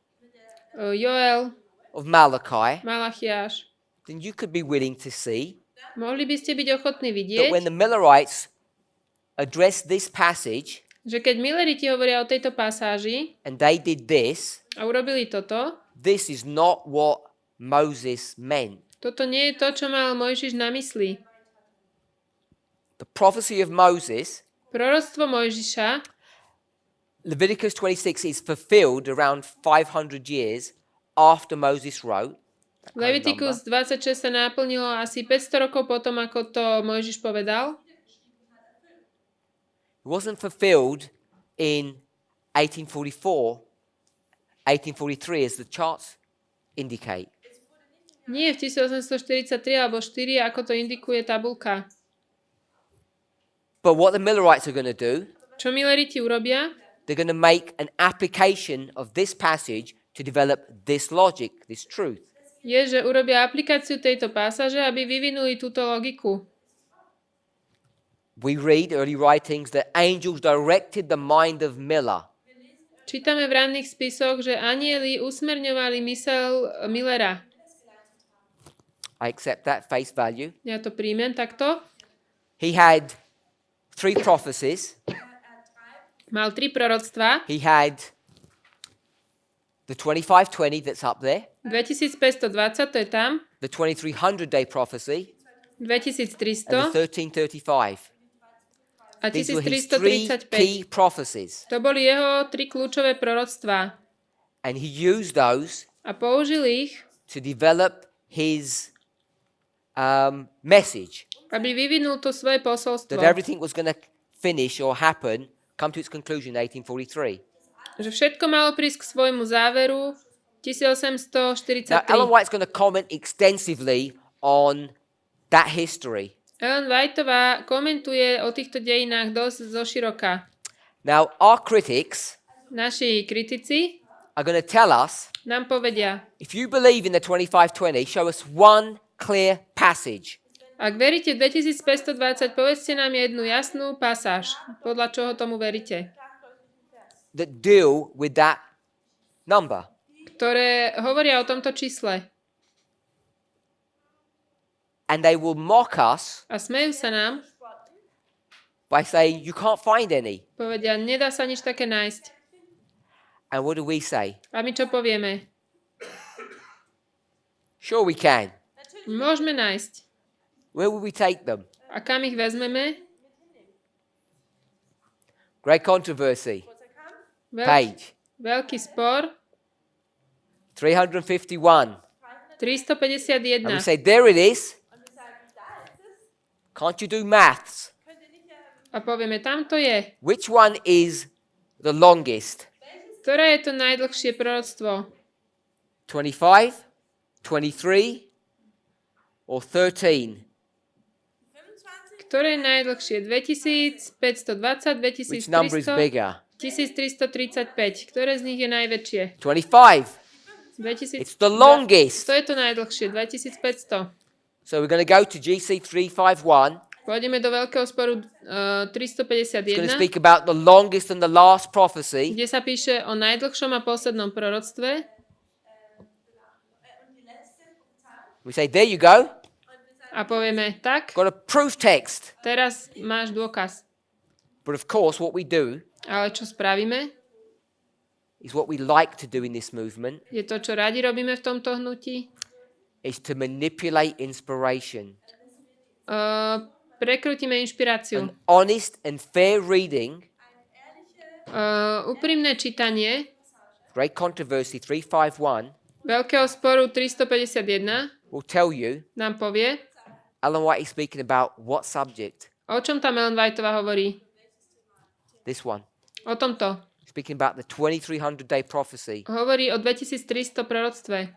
Joel, of Malachi, Malachiáš, then you could be willing to see mohli by ste byť ochotní that vidieť, when the Millerites addressed this passage že keď Milleriti hovoria o tejto pasáži and they did this, a urobili toto, this is not what Moses meant. toto nie je to, čo mal Mojžiš na mysli. The prophecy of Moses, Proroctvo Mojžiša, Leviticus 26, is fulfilled around 500 years after Moses wrote. That kind of Levitikus number. 26 sa naplnilo asi 500 rokov potom, ako to Mojžiš povedal. It wasn't fulfilled in 1844, 1843 as the charts indicate. Nie v 1843 alebo 4, ako to indikuje tabulka. But what the Millerites are going to do, Čo Milleriti urobia? they're going to make an application of this passage to develop this logic, this truth. Je, že urobia aplikáciu tejto pasáže, aby vyvinuli túto logiku. We read early writings that angels directed the mind of Miller. Čítame v ranných spisoch, že anjeli usmerňovali mysel Millera. I accept that face value. Ja to príjmem takto. He had 3 prophecies. Mal 3 proroctvá. He had the 2520 that's up there, 2520, to je tam. the 2300-day prophecy, and the 2300 1335. a These were his 3 key 1335. prophecies. To boli jeho 3 kľúčové proroctvá. And he used those A použil ich, to develop his message aby vyvinul to svoje that posolstvo. everything was going to finish or happen, come to its conclusion in 1843. Že všetko malo prísť k svojmu záveru Now, 1843. Ellen White's going to comment extensively on that history. Ellen Whiteová komentuje o týchto dejinách dosť zoširoka. Now, our critics Naši kritici are going to tell us, nám povedia, if you believe in the 2520, show us one clear passage. ak veríte v 2520, povedzte nám jednu jasnú pasáž, podľa čoho tomu veríte, that deal with that number. ktoré hovoria o tomto čísle. And they will mock us A smejú sa nám, by saying, you can't find any. povedia, nedá sa nič také nájsť. And what do we say? A my čo povieme? Sure we can. Môžeme nájsť. Where will we take them? A kam ich vezmeme? Great controversy. Veľký, Page veľký spor. 351. 351. And we say, there it is. Can't you do maths? A povieme, tam to je. Which one is the longest? Ktoré je to najdlhšie proroctvo? 25, 23, or 13? Ktoré je najdlhšie? 2520, Which number is 2300, bigger? 1335. Ktoré z nich je najväčšie? 25. 2000. It's the longest. To je to najdlhšie, 2500. So we're going to go to GC 351. Pôjdeme do veľkého sporu It's going to 351, speak about the longest and the last prophecy. kde sa píše o najdlhšom a poslednom proroctve. We say, there you go. A povieme, tak, Got a proof text. teraz máš dôkaz. But of course, what we do Ale čo spravíme? is what we like to do in this movement Je to, čo radi robíme v tomto hnutí. is to manipulate inspiration. Prekrútime inšpiráciu. An honest and fair reading, Úprimné čítanie great controversy 351, veľkého sporu 351 will tell you nám povie, Ellen White is speaking about what subject? o čom tam Ellen Whiteová hovorí. This one. O tomto. Speaking about the 2300-day prophecy. Hovorí o 2300 proroctve.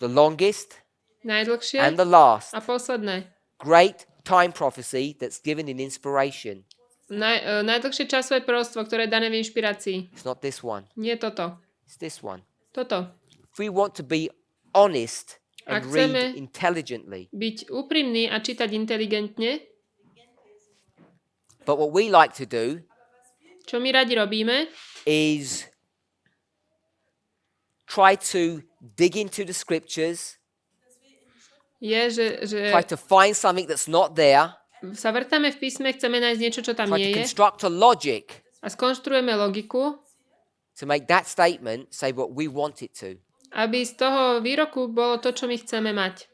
The longest Najdlhšie and the last. a posledné. Great time prophecy that's given in inspiration. Najdlhšie časové proroctvo, ktoré je dané v inšpirácii. It's not this one. Nie toto. It's this one. Toto. If we want to be honest and Ak read chceme intelligently, byť úprimný a čítať inteligentne, but what we like to do čo my radi robíme, is try to dig into the scriptures, je, že try to find something that's not there, sa vrtáme v písme, chceme nájsť niečo, čo tam try nie to je construct a logic a skonštruujeme logiku, to make that statement say what we want it to. aby z toho výroku bolo to, čo my chceme mať.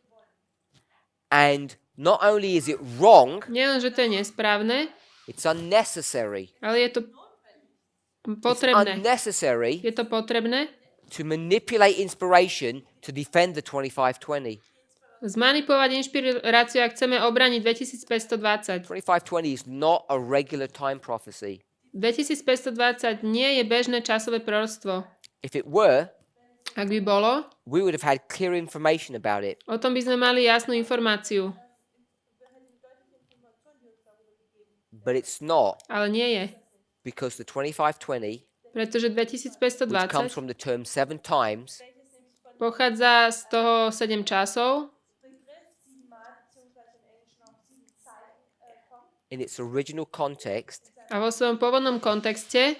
And not only is it wrong, Nielen, že to je nesprávne, it's unnecessary. ale je to It's potrebné. unnecessary Je to potrebné to manipulate inspiration to defend the 2520. zmanipulovať inšpiráciu, ak chceme obraniť 2520. 2520 is not a regular time prophecy. 2520 nie je bežné časové proroctvo. If it were, Ak by bolo, we would have had clear information about it. o tom by sme mali jasnú informáciu. But it's not, Ale nie je. because the 2520, Pretože which comes 2520 from the term 7 times, pochádza z toho 7 časov. in its original context, A vo svojom pôvodnom kontexte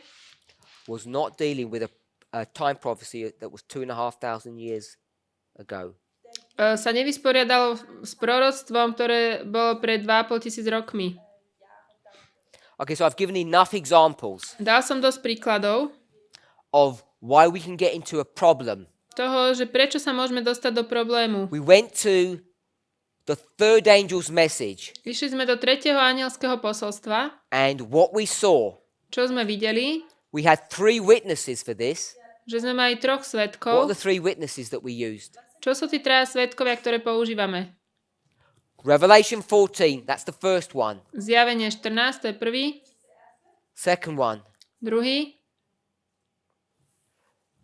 was not dealing with a time prophecy that was 2,500 years ago. sa nevysporiadalo s proroctvom, ktoré bolo pred 2500 rokmi. Okay, so I've given enough examples Dal som dosť príkladov of why we can get into a problem. toho, že prečo sa môžeme dostať do problému. We went to the third angel's message, Išli sme do 3. anielského posolstva. and what we saw, Čo sme videli? we had 3 witnesses for this. Že sme mali 3 What are svedkov. the 3 witnesses that we used? Čo sú tí 3 svedkovia, ktoré používame? Revelation 14, that's the first one. Zjavenie 14, to je prvý. Second one, Druhý.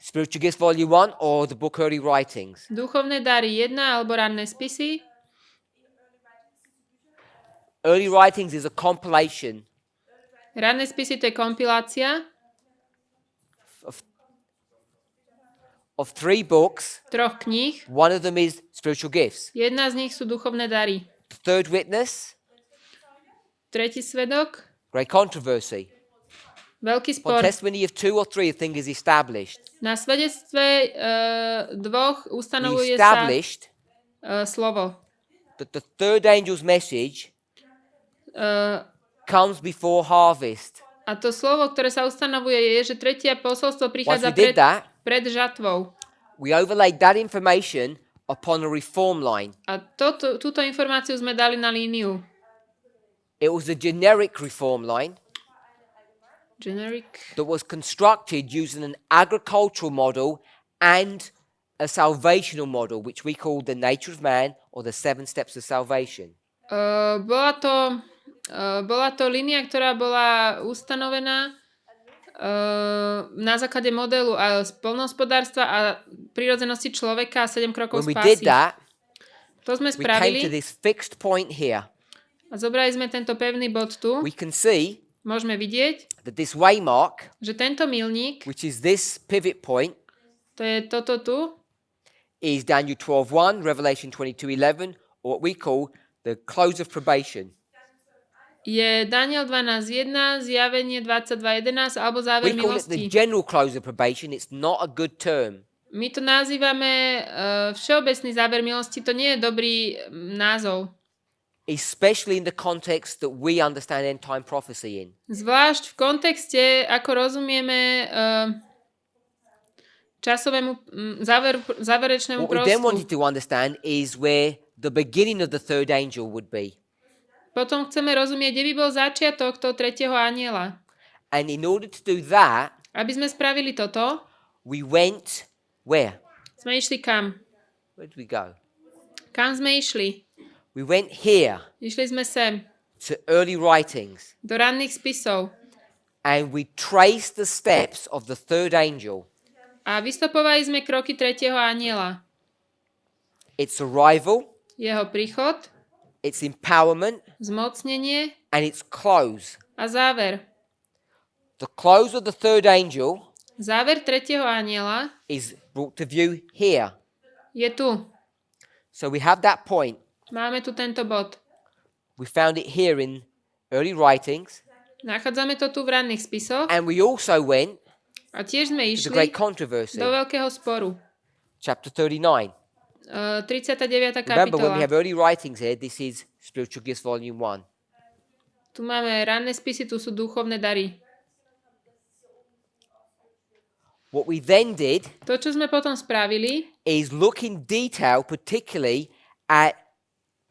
Spiritual Gifts Volume 1 or the book Early Writings. Duchovné dary 1 alebo ranné spisy. Early Writings is a compilation Ranné spisy to je kompilácia of 3 books. 3 kníh. One of them is Spiritual Gifts. Jedna z nich sú duchovné dary. The third witness, Tretí svedok. Great Controversy. Veľký On spor. testimony of 2 or 3, a thing is established. Na svedectve 2 We ustanovuje sa established slovo. that the third angel's message comes before harvest. A to slovo, ktoré sa ustanovuje, je, že tretie posolstvo Once prichádza we did that, pred žatvou. we overlaid that information upon a reform line. A túto informáciu sme dali na líniu. It was a generic reform line Generic. that was constructed using an agricultural model and a salvational model, which we call the nature of man or the 7 steps of salvation. Bola to línia, ktorá bola ustanovená na základe modelu poľnohospodárstva a prírodzenosti človeka a 7 krokov When we did spásy. that, To sme we came to spravili this fixed point here. a zobrali sme tento pevný bod tu. We can see Môžeme vidieť, that this waymark, že tento milník, which is this pivot point, to je toto tu, is Daniel 12:1, Revelation 22:11, or what we call the close of probation. je Daniel 12.1, Zjavenie 22.11 alebo záver We call it the milosti. general close of probation. It's not a good term. My to nazývame všeobecný záver milosti, to nie je dobrý názov. Especially in the context that we understand end time prophecy in. Zvlášť v kontexte, ako rozumieme časovému záverečnému What we then wanted prostu. to understand is where the beginning of the third angel would be. Potom chceme rozumieť, kde by bol začiatok toho tretieho anjela. And in order to do that, Aby sme spravili toto, we went where? sme išli kam? Where did we go? Kam sme išli? We went here Išli sme sem, to early writings do ranných spisov. and we traced the steps of the third angel. A vystopovali sme kroky tretieho anjela. Its arrival, Jeho príchod, its empowerment, zmocnenie and its close. a záver. The close of the third angel Záver tretieho anjela is brought to view here. je tu. So we have that point. Máme tu tento bod. We found it here in early writings, Nachádzame to tu v ranných spisoch and we also went a tiež sme to the išli great controversy, do veľkého sporu. chapter 39. 39. Remember, when we kapitola. have early writings here, this is Spiritual Gifts Volume 1. Tu máme ranné spisy, tu sú duchovné dary. What we then did To, čo sme potom spravili, is look in detail, particularly at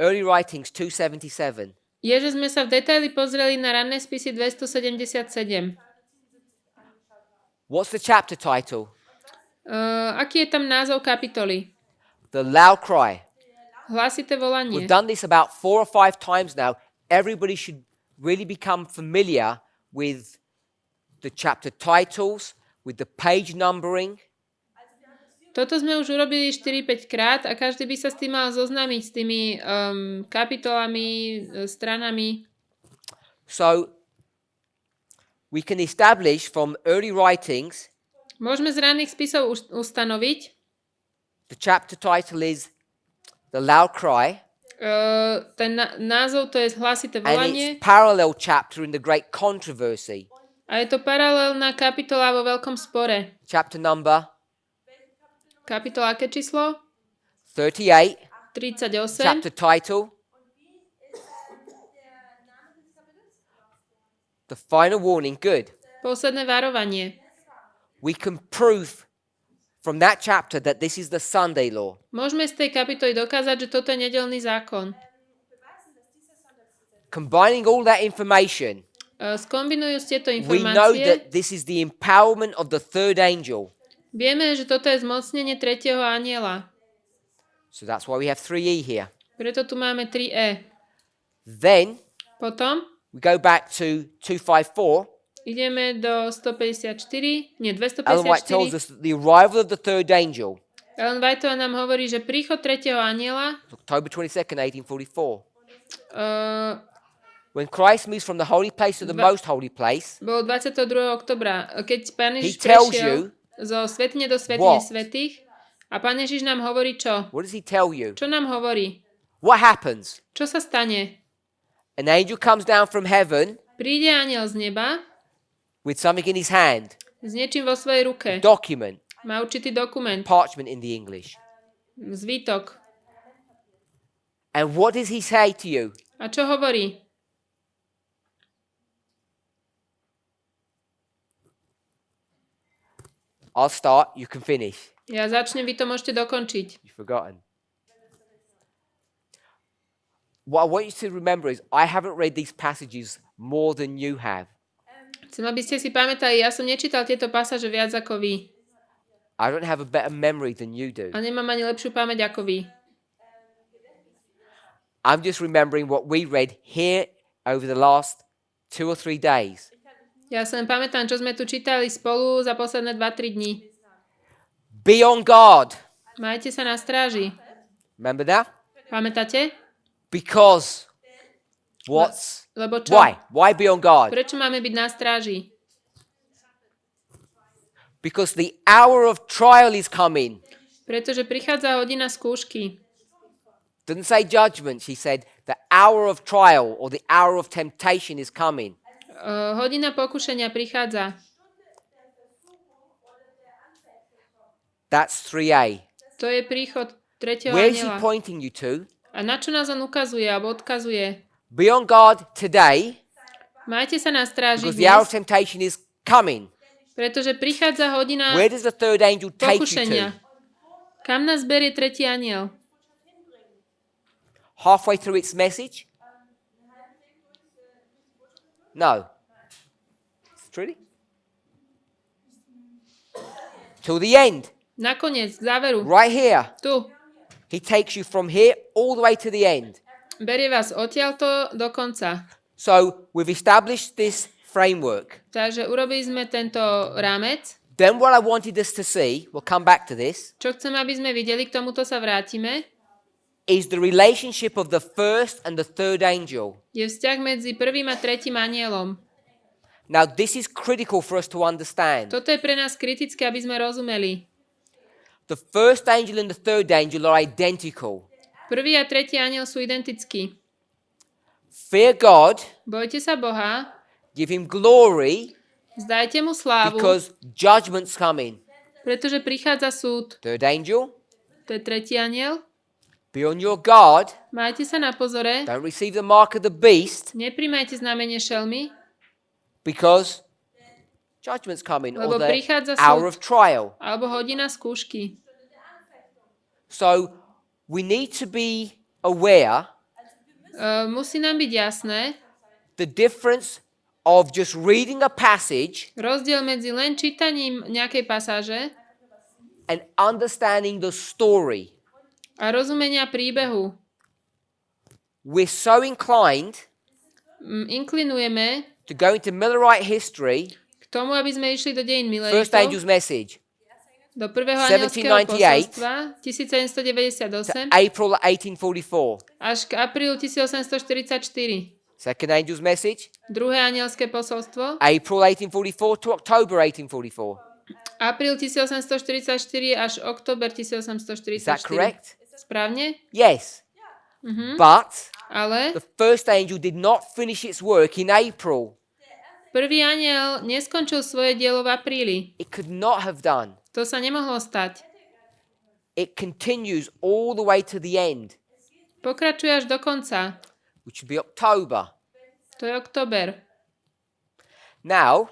early writings 277. je, že sme sa v detaili pozreli na ranné spisy 277. What's the chapter title? Aký je tam názov kapitoly? The loud cry. Hlasité volanie. We've done this about 4 or 5 times now. Everybody should really become familiar with the chapter titles, with the page numbering. Toto sme už urobili 4-5 krát a každý by sa s tým mal zoznámiť, s tými kapitolami, stranami. So we can establish from early writings Môžeme z ranných spisov ustanoviť, the chapter title is The Loud Cry, ten názov to je hlasité and volanie its parallel chapter in the Great Controversy, a je to paralelná kapitola vo veľkom spore. chapter number Kapitola aké číslo? 38, 38. chapter title, The Final Warning. Good. Posledné varovanie. We can prove from that chapter that this is the Sunday law. Môžeme z tej kapitoly dokázať, že toto je nedeľný zákon. Combining all that information, Skombinujú tieto we know informácie. that this is the empowerment of the third angel. Vieme, že toto je zmocnenie tretieho anjela. So that's why we have 3E here. Preto tu máme 3E. Then Potom we go back to 254. ideme do 154, nie, Ellen White tells 254. us that the arrival of the third angel, Ellen Whiteová nám hovorí, že príchod tretieho anjela October 22nd, 1844. uh, When Christ moves from the holy place to the most holy place, bol 22. oktobra, keď Pán He Ježiš tells prešiel zo svätyne do svätyne what? svätých a Pán Ježiš nám hovorí čo? what does he tell you? Čo nám hovorí? What happens? Čo sa stane? An angel comes down from heaven Príde anjel z neba with something in his hand, s niečím vo svojej ruke. document, Má určitý dokument, parchment in the English. zvítok. And what does he say to you? A čo hovorí? I'll start, you can finish. Ja začnem, vy to môžete dokončiť. You've forgotten. what I want you to remember is I haven't read these passages more than you have. Chcem, aby ste si pamätali, ja som nečítal tieto pasáže viac ako vy. I don't have a better memory than you do. A nemám ani lepšiu pamäť ako vy. I'm just remembering what we read here over the last 2 or 3 days. Ja sa len pamätám, čo sme tu čítali spolu za posledné 2-3 dní. Be on guard. Majte sa na stráži. Remember that? Pamätáte? Because what's... Lebo čo? Why? Why be on guard? Prečo máme byť na stráži? Because the hour of trial is coming. Pretože prichádza hodina skúšky. Didn't say judgment. She said the hour of trial or the hour of temptation is coming. Hodina pokušenia prichádza. That's 3a. To je príchod tretieho Where is he anjela. pointing you to? A na čo nás on ukazuje alebo odkazuje? Be on guard today Majte sa na stráži because the hour of dnes, temptation is coming. pretože prichádza hodina Where does the third angel take you pokušenia. to? Kam nás berie tretí anjel? Halfway through its message? No. Truly? Till the end. Nakoniec, k záveru. Right here. Tu. He takes you from here all the way to the end. Berie vás odtiaľto do konca. So we've established this framework. Takže urobili sme tento rámec. Then what I wanted us to see, we'll come back to this, Čo chcem, aby sme videli, k tomuto sa vrátime, is the relationship of the first and the third angel. je vzťah medzi prvým a tretím anielom. Now this is critical for us to understand. Toto je pre nás kritické, aby sme rozumeli. The first angel and the third angel are identical. Prvý a tretí aniel sú identickí. Fear God, Bojte sa Boha, give him glory, vzdajte mu slávu, because judgment's coming. pretože prichádza súd. Third angel, To je tretí aniel. be on your guard, Majte sa na pozore, don't receive the mark of the beast, nepríjmajte znamenie šelmy, because judgment's coming, lebo or the prichádza hour súd of trial. alebo hodina skúšky. So we need to be aware Musí nám byť jasné the difference of just reading a passage rozdiel medzi len čítaním nejakej pasáže and understanding the story. a rozumenia príbehu. We're so inclined Inklinujeme to go into Millerite history, k tomu, aby sme išli do dejín first mileritov, angel's message, do prvého anielského 1798 posolstva to 1798 April 1844. až k aprílu 1844. Second angel's message, Druhé anielské posolstvo April 1844 to October 1844. apríl 1844 až október Is that 1844. correct? Správne? Yes. But Ale the first angel did not finish its work in April. prvý aniel neskončil svoje dielo v apríli. It could not have done. To sa nemohlo stať. It continues all the way to the end, Pokračuje až do konca. which would be October. To je október. Now,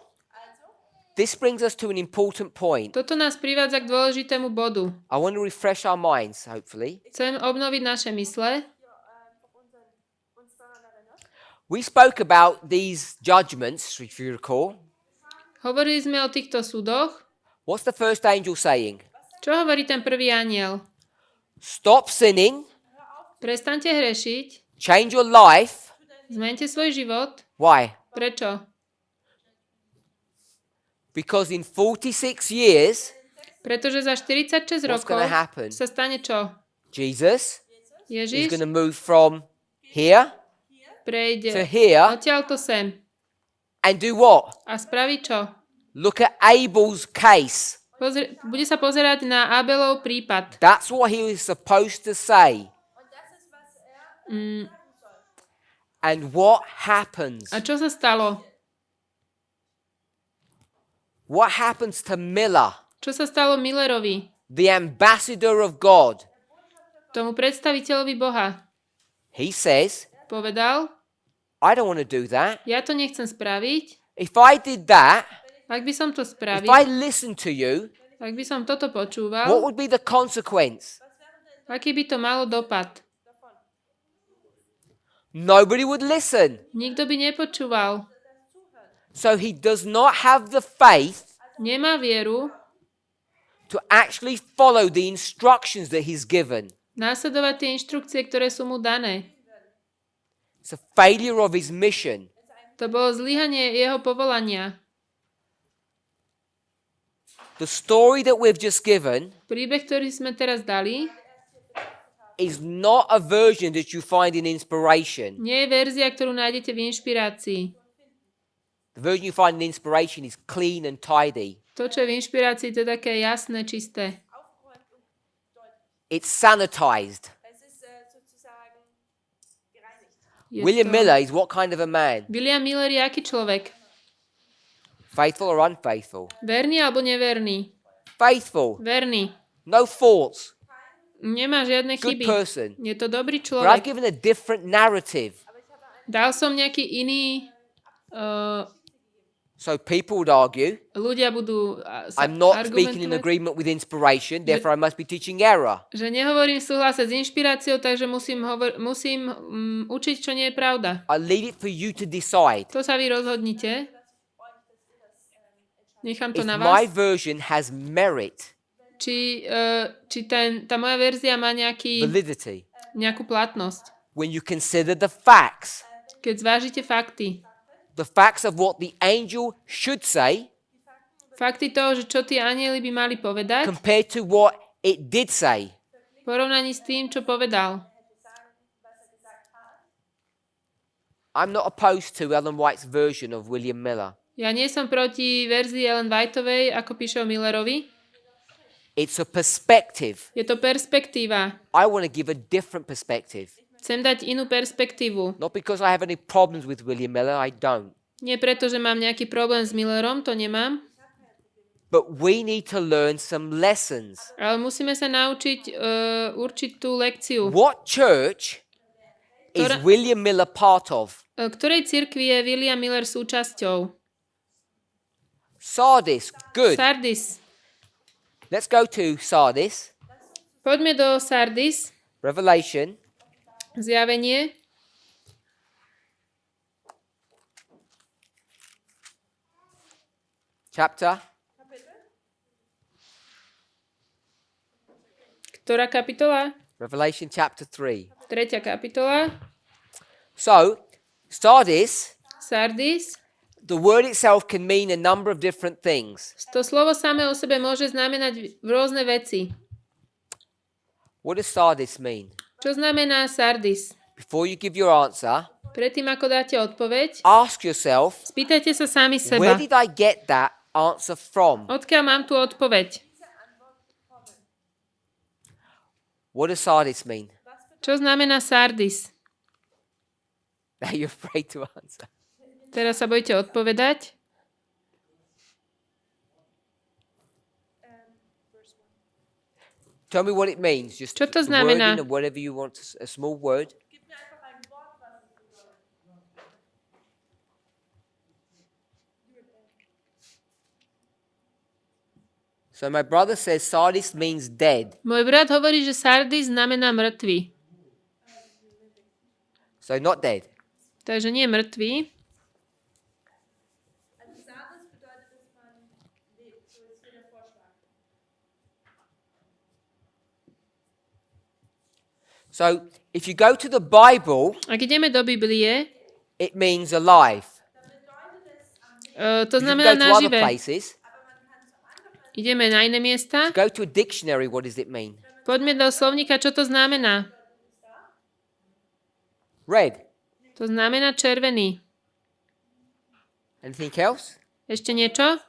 this brings us to an important point. Toto nás privádza k dôležitému bodu. I want to refresh our minds, hopefully. Chcem obnoviť naše mysle. We spoke about these judgments, if you recall. Hovorili sme o týchto súdoch. What's the first angel saying? Čo hovorí ten prvý aniel? Stop sinning, Prestaňte hrešiť, change your life. zmente svoj život. Why? Prečo? Because in 46 years, Pretože za 46 What's rokov gonna happen? sa stane čo? Jesus is Ježiš going to move from here prejde to here odtiaľto sem and do what? a spraví čo? Look at Abel's case. Bude sa pozerať na Abelov prípad. That's what he was supposed to say. And what happens? A čo sa stalo? What happens to Miller, Čo sa stalo Millerovi, the ambassador of God? tomu predstaviteľovi Boha? He says, Povedal, I don't want to do that. ja to nechcem spraviť. If I did that, Ak by som to if spravil, I listened to you, ak by som toto what počúval, would be the consequence? aký by to malo dopad? Nobody would listen. Nikto by nepočúval. So he does not have the faith Nemá vieru to actually follow the instructions that he's given. následovať tie inštrukcie, ktoré sú mu dané. It's a failure of his mission. To bolo zlyhanie jeho povolania. The story that we've just given Príbeh, ktorý sme teraz dali, is not a version that you find in inspiration. nie je verzia, ktorú nájdete v inšpirácii. The version you find in inspiration is clean and tidy. To, čo je v inšpirácii, to je také jasné, čisté. Aufgeräumt und deutlich. It's sanitized. Es ist sozusagen gereinigt. Je William to... Miller is what kind of a man? William Miller je aký človek? Faithful or unfaithful? Verný alebo neverný? Faithful. Verný. No faults. Nemá žiadne Good chyby. person. Je to dobrý But I've človek. given a different narrative. Dal som nejaký iný... So people would argue, ľudia budú sa I'm not speaking in argumentovať, agreement with inspiration, therefore I must be teaching error. že nehovorím súhlase s inšpiráciou, takže musím učiť, čo nie je pravda. I leave it for you to decide. To sa vy rozhodnite. Nechám to If na my vás. version has merit, Či tá moja verzia má validity, nejakú platnosť. when you consider the facts, Keď zvážite fakty. the facts of what the angel should say Fakty toho, že čo tie anjeli by mali povedať, compared to what it did say. v porovnaní s tým, čo povedal. I'm not opposed to Ellen White's version of William Miller. Ja nie som proti verzii Ellen Whiteovej, ako píše o Millerovi. It's a perspective. Je to perspektíva. I want to give a different perspective. Chcem dať inú perspektívu. Not because I have any problems with William Miller, I don't. Nie preto, že mám nejaký problém s Millerom, to nemám. But we need to learn some lessons. Ale musíme sa naučiť určitú lekciu. What church is Ktorá- William Miller part of? Ktorej cirkvi je William Miller súčasťou? Sardis. Good. Sardis. Let's go to Sardis. Poďme do Sardis. Revelation. Zjavenie. Chapter. Ktorá kapitola? Revelation chapter 3. 3. kapitola. So, Sardis, Sardis. the word itself can mean a number of different things. To slovo samé o sebe môže znamenať rôzne veci. What does Sardis mean? Čo znamená Sardis? Before you give your answer, Predtým, ako dáte odpoveď, ask yourself, spýtajte sa sami where seba. did I get that answer from? Odkiaľ mám tú odpoveď? What does Sardis mean? Čo znamená Sardis? Now you're afraid to answer. Teraz sa bojíte odpovedať. Tell me what it means. Just Čo to the wording znamená? or whatever you want, a small word. Gib mir einfach ein Wort, was es bedeutet. So my brother says Sardis means dead. Môj brat hovorí, že Sardis znamená mŕtvy. So not dead. Takže nie mŕtvy. Also Sardis bedeutet, dass man lebt. So ist hier der Vorschlag. So if you go to the Bible, Ak ideme do Biblie, it means alive. to You can znamená go to other nažive. places. Ideme na iné miesta. Go to a dictionary, what does it mean? Poďme do slovníka, čo to znamená. Red. To znamená červený. Anything else? Ešte niečo?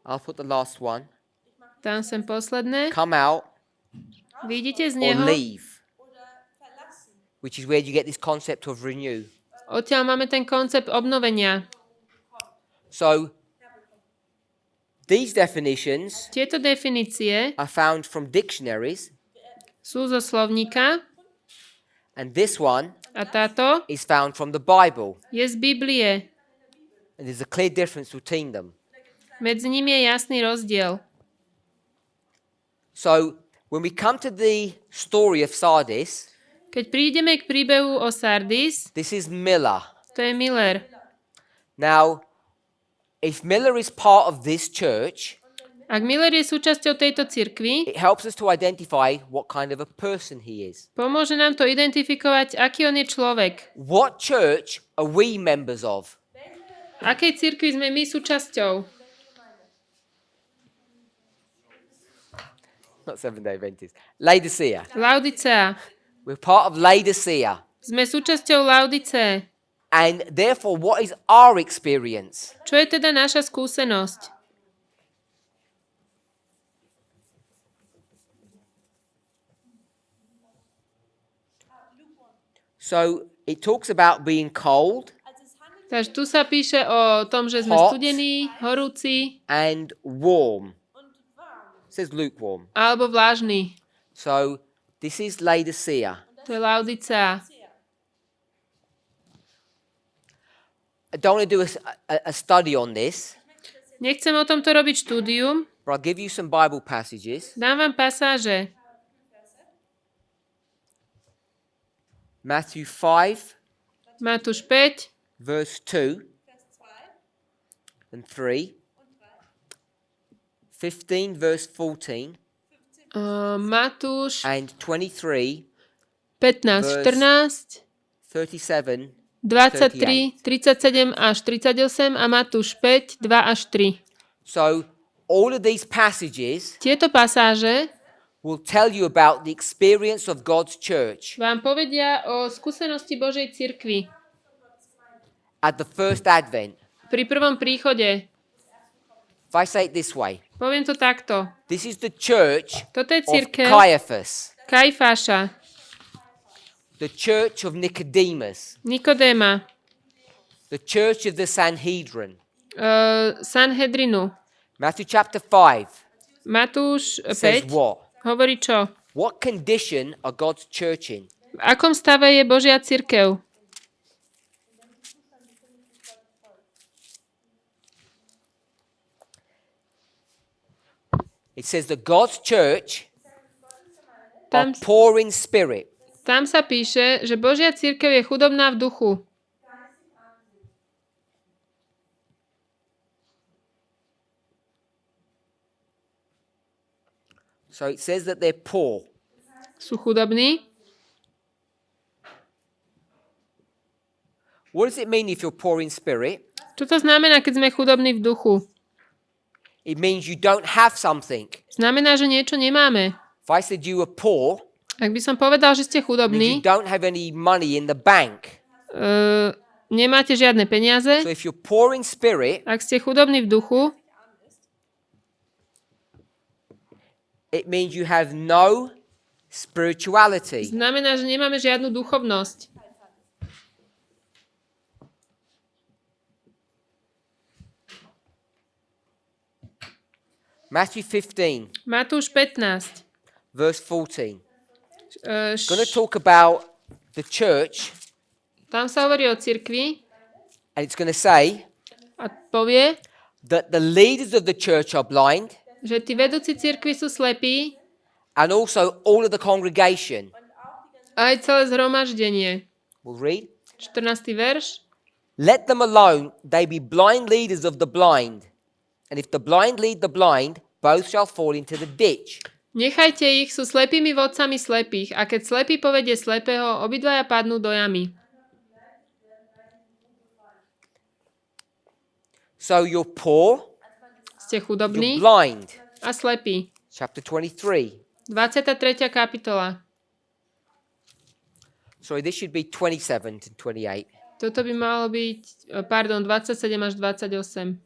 I'll put the last one. Tam sem posledné. Come out Vidíte z or neho? leave, Oder verlassen. which is where you get this concept of renew. Odtiaľ máme ten koncept obnovenia. So these definitions Tieto definície are found from dictionaries, sú zo slovníka and this one A táto is found from the Bible. je z Biblie. And there's a clear difference between them. Medzi nimi je jasný rozdiel. So when we come to the story of Sardis, Keď prídeme k príbehu o Sardis, this is Miller. to je Miller. Now, if Miller is part of this church, Ak Miller je súčasťou tejto cirkvi, it helps us to identify what kind of a person he is. pomôže nám to identifikovať, aký on je človek. What church are we members of? Akej cirkvi sme my súčasťou? Not Seventh-day Adventist. Laodicea. Laodicea. We're part of Laodicea. Sme súčasťou Laodice. And therefore, what is our experience? Čo je teda naša skúsenosť? So it talks about being cold Takže tu sa píše o tom, že sme Hot. studení, horúci and warm. It says lukewarm. alebo vlážni. So this is Laodicea. To je Laodicea. I don't want to do a study on this, Nechcem o tomto robiť štúdium. but I'll give you some Bible passages. Dám vám pasáže. Matthew 5, Matúš 5, verse 2 and 3. 15, verse 14 Matúš and 23, 15, 14, 37. 23, 37 až 38 a Matúš 5, 2 až 3. So all of these passages Tieto pasáže will tell you about the experience of God's church vám povedia o skúsenosti Božej cirkvi at the first advent. pri prvom príchode. If I say it this way, Poviem to takto. this is the church Toto je of cirkev Caiaphas, Kajfáša, the church of Nicodemus, Nikodéma, the church of the Sanhedrin. Sanhedrinu. Matthew chapter 5 Matúš says 5 what? hovorí čo? What condition are God's church in? V akom stave je Božia cirkev? It says that God's church are Tam, poor in spirit. tam sa píše, že Božia cirkev je chudobná v duchu. So it says that they're poor. Sú chudobní. What does it mean if you're poor in spirit? Čo to znamená, keď sme chudobní v duchu? It means you don't have something. Znamená, že niečo nemáme. If I said you were poor, Ak by som povedal, že ste it means you chudobní, don't have any money in the bank. nemáte žiadne peniaze, So if you're poor in spirit, ak ste chudobní v duchu, it means you have no spirituality. znamená, že nemáme žiadnu duchovnosť. Matthew 15, Matúš 15. verse 14. eh, It's going to talk about the church, Tam sa hovorí o cirkvi and it's going to say a povie, that the leaders of the church are blind, že tí vedúci cirkvi sú slepí and also all of the congregation. a aj celé zhromaždenie. We'll read. 14. verš. Let them alone, they be blind leaders of the blind. And if the blind lead the blind, both shall fall into the ditch. Nechajte ich, sú slepými vodcami slepých a keď slepý povedie slepého, obidvaja padnú do jamy. So you're poor, Ste you're chudobní blind. a slepí. Chapter 23. 23. kapitola. Sorry, this should be 27 to 28. Toto by malo byť, 27 až 28.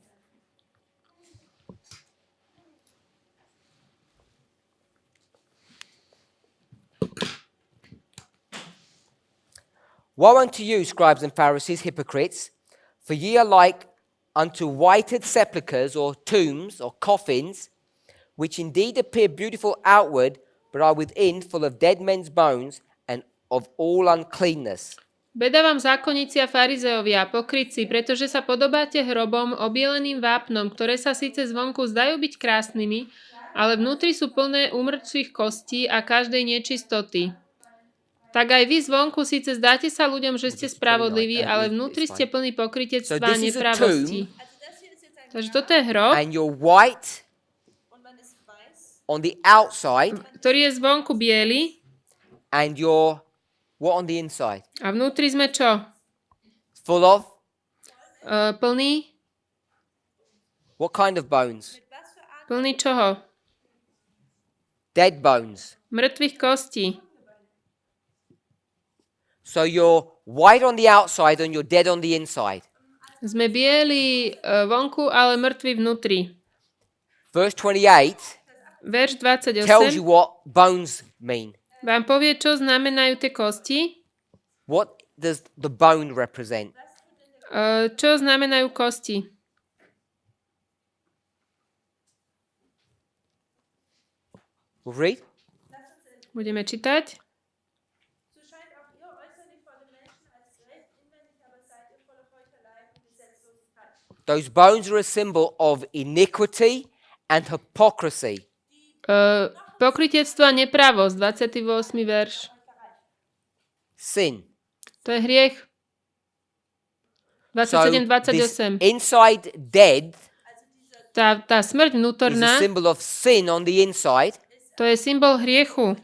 Woe unto you, scribes and Pharisees, hypocrites, for ye are like unto whited sepulchres or tombs or coffins, which indeed appear beautiful outward, but are within full of dead men's bones and of all uncleanness. Beda vám zákonníci a farizeovia, pokrytci, pretože sa podobáte hrobom obieleným vápnom, ktoré sa síce zvonku zdajú byť krásnymi, ale vnútri sú plné úmrtvých kostí a každej nečistoty. Tak aj vy zvonku síce zdáte sa ľuďom, že ste spravodliví, ale vnútri ste plní pokrytectva a nepravosti. Takže toto je hrob, And you're white on the outside, ktorý je zvonku biely and you're what on the inside? a vnútri sme čo? Full of Plný? what kind of bones? Plný čoho? Dead bones. Mŕtvych kostí. So you're white on the outside and you're dead on the inside. Sme bieli vonku, ale mŕtvi vnútri. Verse 28 Verš tells 28 you what bones mean. vám povie, čo znamenajú tie kosti. What does the bone represent? Čo znamenajú kosti? We'll read. Budeme čítať. So scheint auch ihr äußerlich vor den Menschen als recht, inwendig aber seid ihr voller Heuchelei und Gesetzlosigkeit. Those bones are a symbol of iniquity and hypocrisy. Pokrytectvo a nepravosť, 28. verš. Sin. To je hriech. So 27, this 28. inside dead Tá smrť is a vnútorná, symbol of sin on the inside, to je symbol hriechu.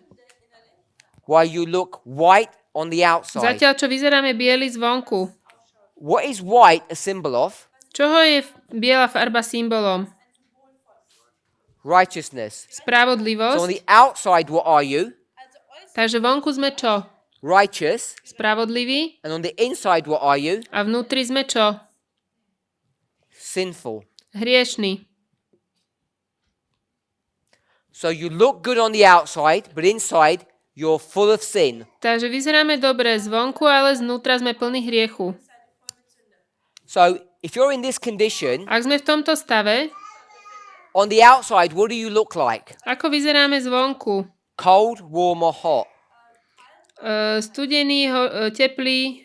while you look white on the outside. Zatiaľ, čo vyzeráme bieli zvonku. What is white a symbol of? Čoho je biela farba symbolom? Righteousness. So on Spravodlivosť. the outside, what are you? Takže vonku sme čo? Righteous. Spravodliví. And on the inside, what are you? A vnútri sme čo? Sinful. Hriešný. So you look good on the outside, but inside you're full of sin. Takže vyzeráme dobre zvonku, ale znútra sme plní hriechu. So if you're in this condition, Ak sme v tomto stave, on the outside, what do you look like? ako vyzeráme zvonku? Cold, warm, or hot? Studený, teplý,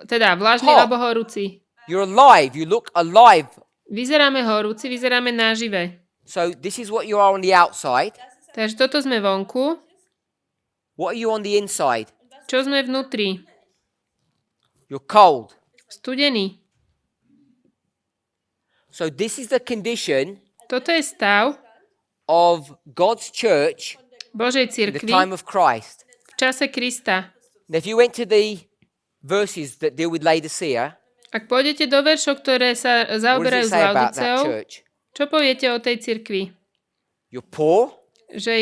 teda vlažný Hot. alebo horúci. You're alive. You look alive. Vyzeráme horúci, vyzeráme nažive. So this is what you are on the outside. Takže toto sme vonku. What are you on the inside? Čo sme vnútri? You're cold. Studený. So this is the condition Toto je stav of God's church Božej in the cirkvi time of Christ. v čase Krista. Now, if you went to the verses that deal with Laodicea, Ak pôjdete do veršov, ktoré sa what does zaoberajú it s say about that Laodiceou, church? čo poviete o tej cirkvi? You're poor, Že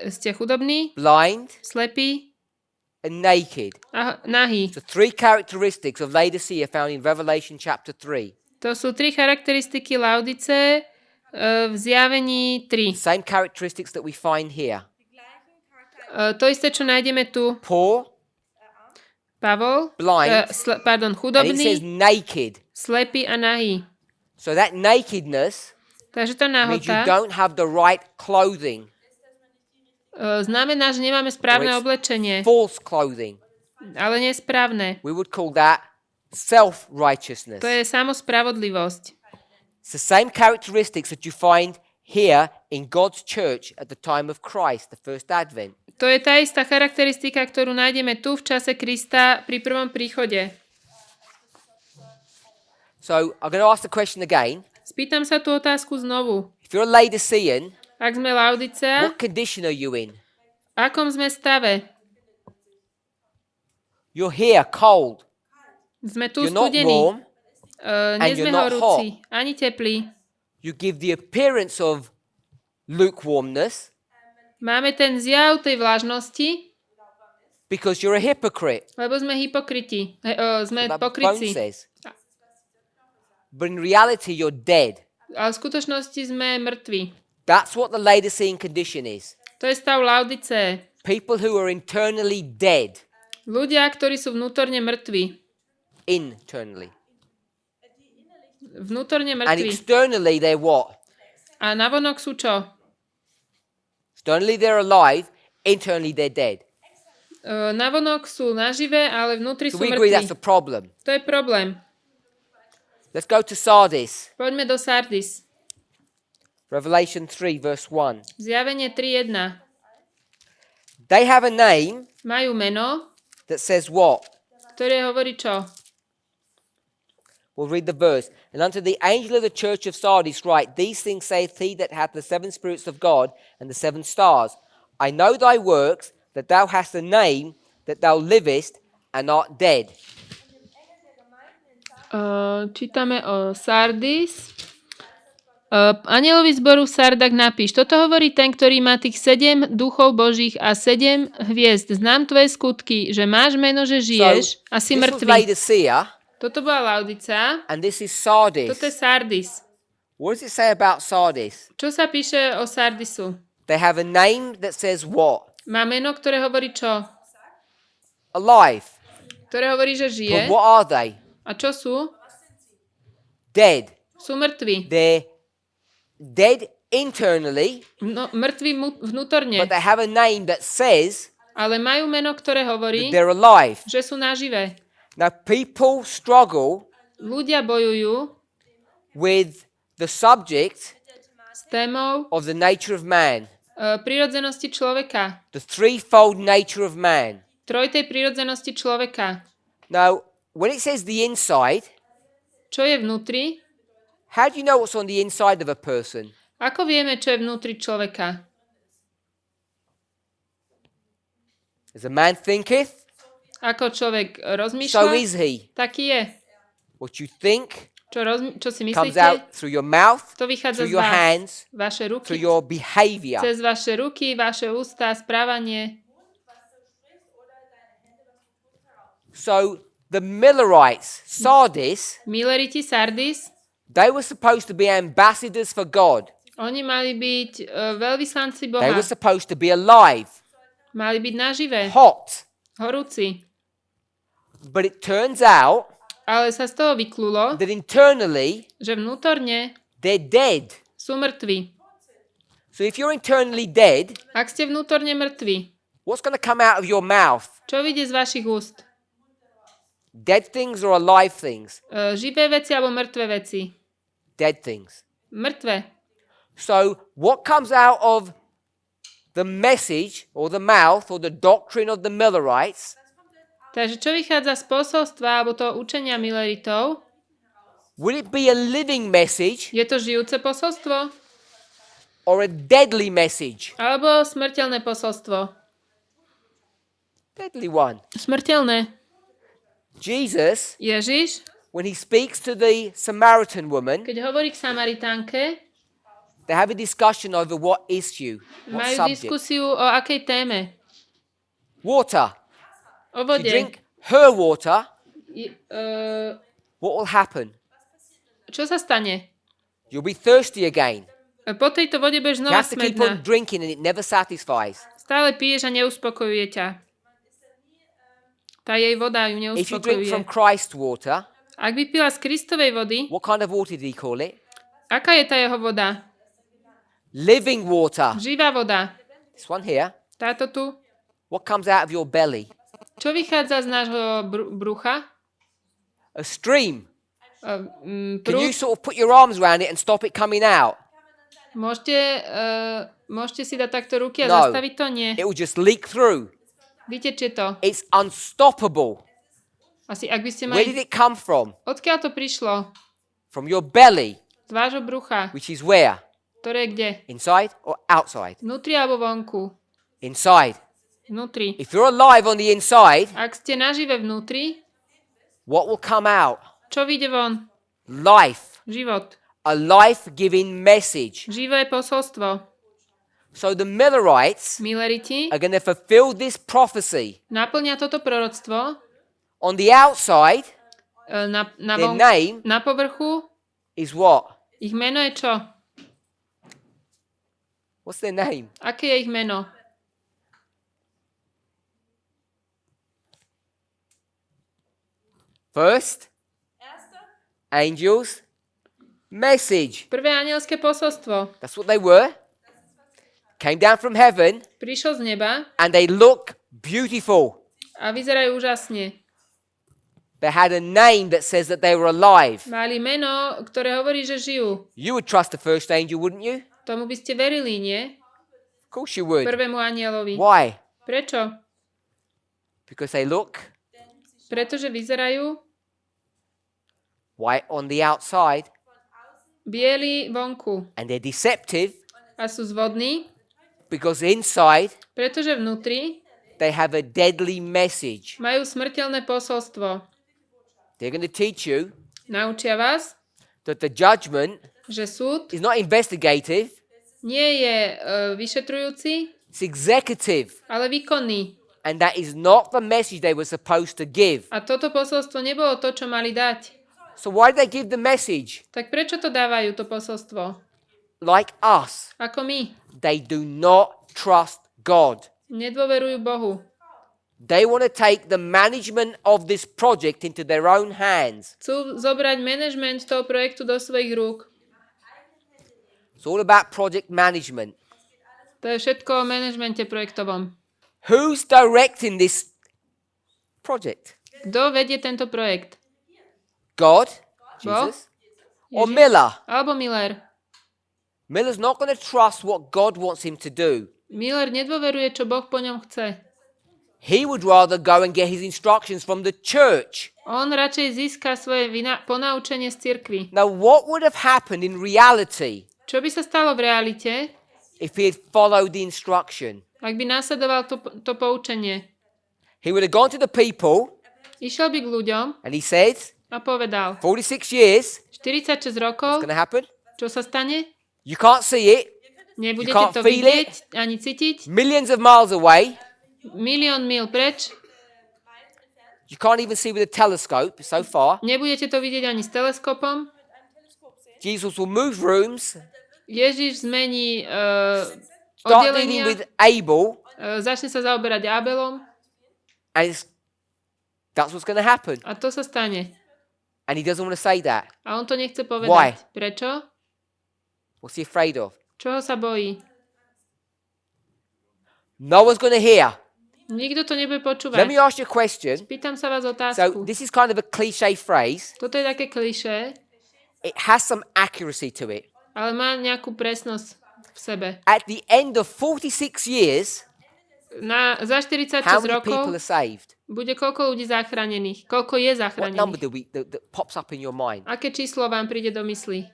ste chudobní, blind, slepí and naked. a nahý. So three characteristics of Laodicea found in Revelation chapter 3. To sú tri charakteristiky Laodice v zjavení 3. Same characteristics that we find here. To isté, čo nájdeme tu. Poor, Pavol, blind, and it says chudobný, naked. slepý a nahý. So that nakedness Takže tá means you nahota don't have the right clothing. znamená, že nemáme správne Or it's oblečenie, false clothing. ale nesprávne. We would call that self-righteousness. To je samospravodlivosť. It's the same characteristics that you find here in God's church at the time of Christ, the first advent. To je tá istá charakteristika, ktorú nájdeme tu v čase Krista pri prvom príchode. So I'm going to ask the question again. Spýtam sa tú otázku znovu. If you're a Laodicean, Ak sme Laodicea, what condition are you in? v akom sme stave? You're here, cold. Sme tu You're not studení. warm. Nie you're sme not horúci, ani teplí. You give the appearance of lukewarmness Máme ten zjav tej vlažnosti, because you're a hypocrite. lebo sme hypokriti. Sme That bone pokrytci. says. But in reality, you're dead. Ale v skutočnosti sme mŕtvi. That's what the Laodicean condition is. To je stav Laodice. People who are internally dead. Ľudia, ktorí sú vnútorne mŕtvi. Internally. Vnútorne And mŕtvi. externally, they're what? A navonok sú čo? Externally, they're alive. Internally, they're dead. Navonok sú naživé, ale vnútri So sú we agree that's mŕtvi. a problem. To je problém. Let's go to Sardis. Poďme do Sardis. Revelation 3, verse 1. Zjavenie 3.1. They have a name Majú meno, that says what? ktoré hovorí čo? We'll read the verse. And unto the angel of the church of Sardis write, These things saith he that hath the seven spirits of God and the seven stars. I know thy works, that thou hast a name, that thou livest and art dead. Čítame o Sardis. Anielovi zboru v Sardách napíš. Toto hovorí ten, ktorý má tých 7 duchov božích a 7 hviezd. Znám tvoje skutky, že máš meno, že žiješ a si this was mŕtvý. Laodicea, Toto bola Laodicea. and this is Sardis. Toto je Sardis. What does it say about Sardis? Čo sa píše o Sardisu? They have a name that says what? Má meno, ktoré hovorí čo? Alive. Ktoré hovorí, že But žije. what are they? A čo sú? Dead. Sú mŕtvi. They're dead internally, Mŕtvi vnútorne. but they have a name that says Ale majú meno, ktoré hovorí, that they're alive. že sú naživé. Now, people struggle Ľudia bojujú with the subject s témou of the nature of man, prirodzenosti človeka. the threefold nature of man. Trojtej prirodzenosti človeka. Now, when it says the inside, Čo je vnútri? how do you know what's on the inside of a person? Ako vieme, čo je vnútri človeka? As a man thinketh, Ako človek so rozmýšľa, is he. taký je. What you think Čo si comes myslíte, out through your mouth, to vychádza through z your vás. hands, Vaše ruky, through your behavior. cez vaše ruky, vaše ústa, správanie. So the Millerites, Sardis, Milleriti Sardis, they were supposed to be ambassadors for God. oni mali byť veľvyslanci They Boha. were supposed to be alive, Mali byť naživé, hot. horúci. But it turns out Ale sa z toho vyklulo, that internally že vnútorne they're dead. sú mŕtvi. So if you're internally dead, Ak ste vnútorne mŕtvi, what's going to come out of your mouth? čo vyjde z vašich úst? Dead things or alive things? Živé veci alebo mŕtve veci? Dead things. Mŕtve. So what comes out of the message or the mouth or the doctrine of the Millerites Takže čo vychádza z posolstva alebo toho učenia Milleritov? Will it be a living message Je to žijúce posolstvo? or a deadly message? Alebo smrteľné posolstvo? Deadly one. Smrteľné. Jesus, Ježiš, when he speaks to the Samaritan woman, keď hovorí k Samaritánke, they have a discussion over what issue, what majú subject. diskusiu o akej téme? Water. O If vode. you drink her water, I- what will happen? Čo sa stane? You'll be thirsty again. Po tejto vode budeš You znova have to keep on smedná. drinking and it never satisfies. Stále piješ a neuspokojuje ťa. Tá jej voda ju If you drink from neuspokojuje. Christ's water, Ak by pila z Kristovej vody, what kind of water did he call it? aká je tá jeho voda? Living water. Živá voda. This one here. Táto tu. What comes out of your belly? Čo vychádza z nášho brucha? A stream. Can Prúd. you sort of put your arms around it and stop it coming out? Môžete si dať takto ruky a No. zastaviť to? Nie. It will just leak through. Vytečie to. It's unstoppable. Asi ak by ste Where did mali... it come from? Odkiaľ to prišlo? From your belly, Z vášho brucha. which is where? Ktoré je kde? Inside or outside? Vnútri alebo vonku? Inside. Vnútri. If you're alive on the inside, Ak ste nažive vnútri, what will come out? čo vyjde von? Life. Život. A life-giving message. Živé posolstvo. So the Millerites Milleriti are going to fulfill this prophecy. naplňa toto proroctvo On the outside, na their name na povrchu. is what? Ich meno je čo? What's their name? Aké je ich meno? First, angels, message. Prvé anielské posolstvo. That's what they were. Came down from heaven Prišlo z neba and they look beautiful. A vyzerajú úžasne. They had a name that says that they were alive. Mali meno, ktoré hovorí, že žijú. You would trust the first angel, wouldn't you? Tomu by ste verili, nie? Of course you would. Prvému anielovi. Why? Prečo? Because they look Pretože vyzerajú white on the outside bieli vonku and they're deceptive a sú zvodní, because inside pretože vnútri they have a deadly message. majú smrteľné posolstvo. They're going to teach you Naučia vás, that the judgment že súd is not investigative, nie je vyšetrujúci, it's executive. ale výkonný. And that is not the message they were supposed to give. A toto posolstvo nebolo to, čo mali dať. So why did they give the message? Tak prečo to dávajú, to posolstvo? Like us, Ako my. they do not trust God. Nedôverujú Bohu. They want to take the management of this project into their own hands. Chcú zobrať management toho projektu do svojich rúk. It's all about project management. To je všetko o manažmente projektovom. Who's directing this project? Kto vedie tento projekt? God? Boh? Jesus? Or Ježiš? Miller? Alebo Miller? Miller's not going to trust what God wants him to do. Miller nedôveruje, čo Boh po ňom chce. He would rather go and get his instructions from the church. On radšej získa svoje ponaučenie z cirkvi. Now, what would have happened in reality Čo by sa stalo v realite, if he had followed the instruction? ak by následoval to poučenie? He would have gone to the people Išiel by k ľuďom and he said, a povedal, 46 years, 46 what's rokov, going to happen? čo sa stane? You can't see it. Nebudete can't to feel vidieť ani cítiť. Millions of miles away. Milión mil preč. You can't even see with a telescope, it's so far. Nebudete to vidieť ani s teleskopom. Jesus will move rooms, Ježiš zmení start dealing oddelenia, with Abel, začne sa zaoberať Abelom and that's what's going to happen. a to sa stane. And he doesn't want to say that. A on to nechce povedať. Why? Prečo? What's he afraid of? Čoho sa bojí? No one's going to hear. Nikto to nebude Let me počúvať. ask you a question. Pýtam sa vás So otázku. this is kind of a cliche phrase. Toto je také klišé, It has some accuracy to it. ale má nejakú presnosť v sebe. At the end of 46 years, Za 46 how many people rokov are saved? bude koľko ľudí zachránených? Koľko je What number zachránených? that pops up in your mind? Aké číslo vám príde do mysli?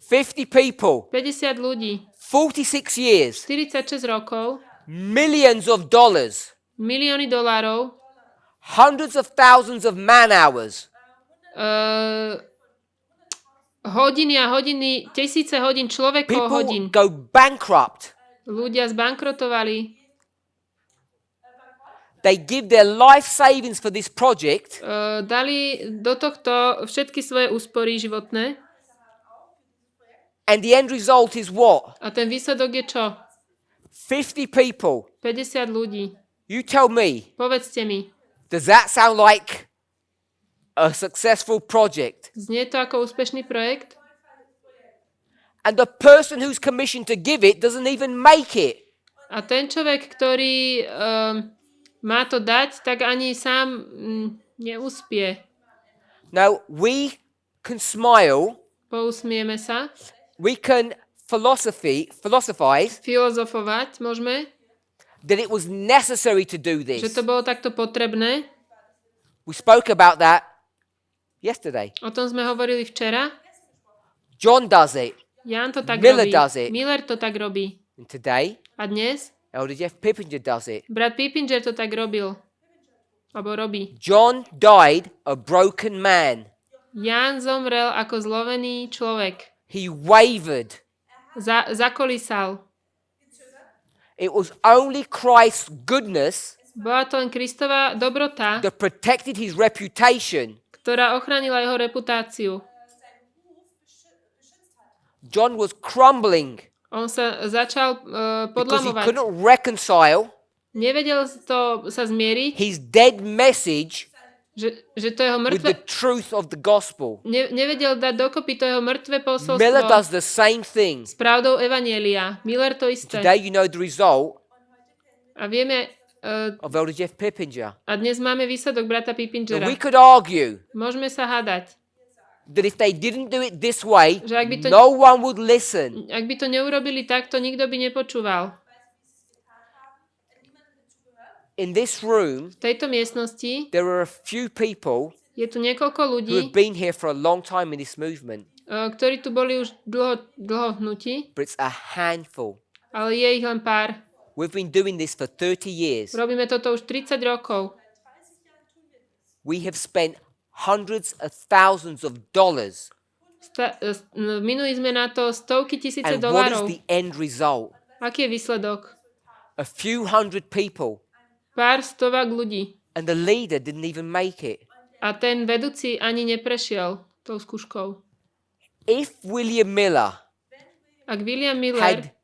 50 people, 50 ľudí, 46 years, 46 rokov, millions of dollars, milióny dolárov, hundreds of thousands of man hours. Hodiny a hodiny, tisíce hodín človekov People hodín. go bankrupt. Ľudia zbankrotovali, They give their life savings for this project, dali do tohto všetky svoje úspory životné and the end result is what? a ten výsledok je čo? 50 people. 50 ľudí. You tell me, Povedzte mi, does that sound like a successful project? znie to ako úspešný projekt? And the person who's commissioned to give it doesn't even make it. A ten človek, ktorý má to dať, tak ani sám neúspie. Now, we can smile, Pousmieme sa, we can philosophize filozofovať môžeme, that it was necessary to do že this. to bolo takto potrebné. We spoke about that yesterday. O tom sme hovorili včera. John does it. Jan to tak Miller robí. does it. Miller to tak robí. And today, A dnes? Elder Jeff Pippinger does it. Brat Pippinger to tak robil. Alebo robí. John died a broken man. Jan zomrel ako zlovený človek. He wavered. Zakolísal. It was only Christ's goodness Bola to len Kristova dobrota, that protected his reputation. ktorá ochránila jeho reputáciu. John was crumbling On sa začal because he podlamovať. couldn't reconcile Nevedel sa zmieriť, his dead message že to jeho with the mŕtve... truth of the gospel. Nevedel dať dokopy to jeho mŕtve Miller posolstvo does the same thing. s pravdou Evanielia. Miller to isté. Today you know the result. A vieme, of Elder Jeff Pippinger. a dnes máme výsledok brata Now, Pippingera. we could argue Môžeme sa hádať, that if they didn't do it this way, že ak by to- no one would listen. ak by to neurobili takto, nikto by nepočúval. In this room, V tejto miestnosti there are a few people je tu niekoľko who ľudí, have been here for a long time in this movement, ktorí tu boli už dlho hnutí, but it's a handful. ale je ich len pár. We've been doing this for 30 years. Robíme toto už 30 rokov. We have spent hundreds of thousands of dollars. Minuli sme na to stovky tisíce And what is dolárov. the end result? Aký je výsledok? A few hundred people. Pár stovák ľudí. And the leader didn't even make it. A ten vedúci ani neprešiel tou skúškou. If William Miller Ak William Miller had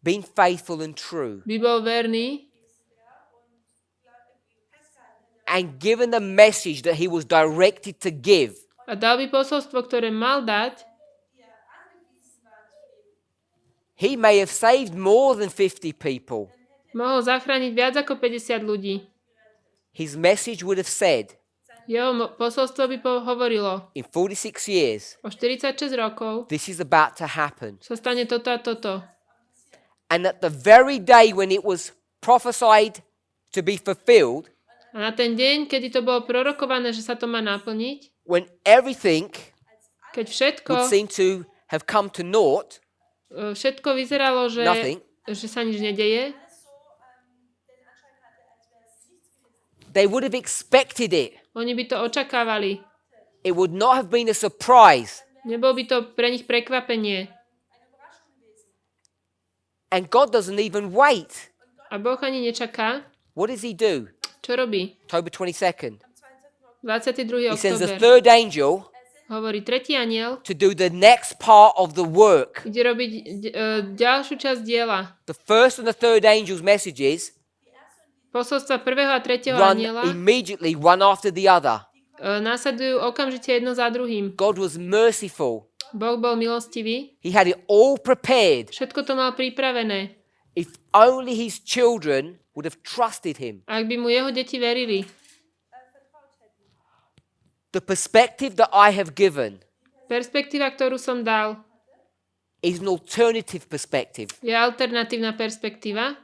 been faithful and true by bol verný and given the message that he was directed to give, a dal by posolstvo, ktoré mal dať, he may have saved more than 50 people. mohol zachrániť viac ako 50 ľudí. His message would have said, Jeho posolstvo by hovorilo, in 46 years, o 46 rokov this is about to happen. sa stane toto a toto. And at the very day when it was prophesied to be fulfilled, A na ten deň, kedy to bolo prorokované, že sa to má naplniť, when everything keď všetko, would seem to have come to naught, všetko vyzeralo, Nothing. že sa nič nedeje, they would have expected it. oni by to očakávali. It would not have been a surprise. Nebolo by to pre nich prekvapenie. And God doesn't even wait. A Boh ani nečaká. What does he do? Čo robí? October 22nd. 22. He sends the október. third angel Hovorí tretí aniel, to do the next part of the work. ide robiť ďalšiu časť diela. The first and the third angel's messages Posolstva prvého a tretieho run aniela immediately one after the other. následujú okamžite jedno za druhým. God was merciful. Boh bol milostivý, He had it all prepared. všetko to mal pripravené. If only his children would have trusted him. Ak by mu jeho deti verili, The perspective that I have given perspektíva, ktorú som dal, is an alternative perspective. je alternatívna perspektíva,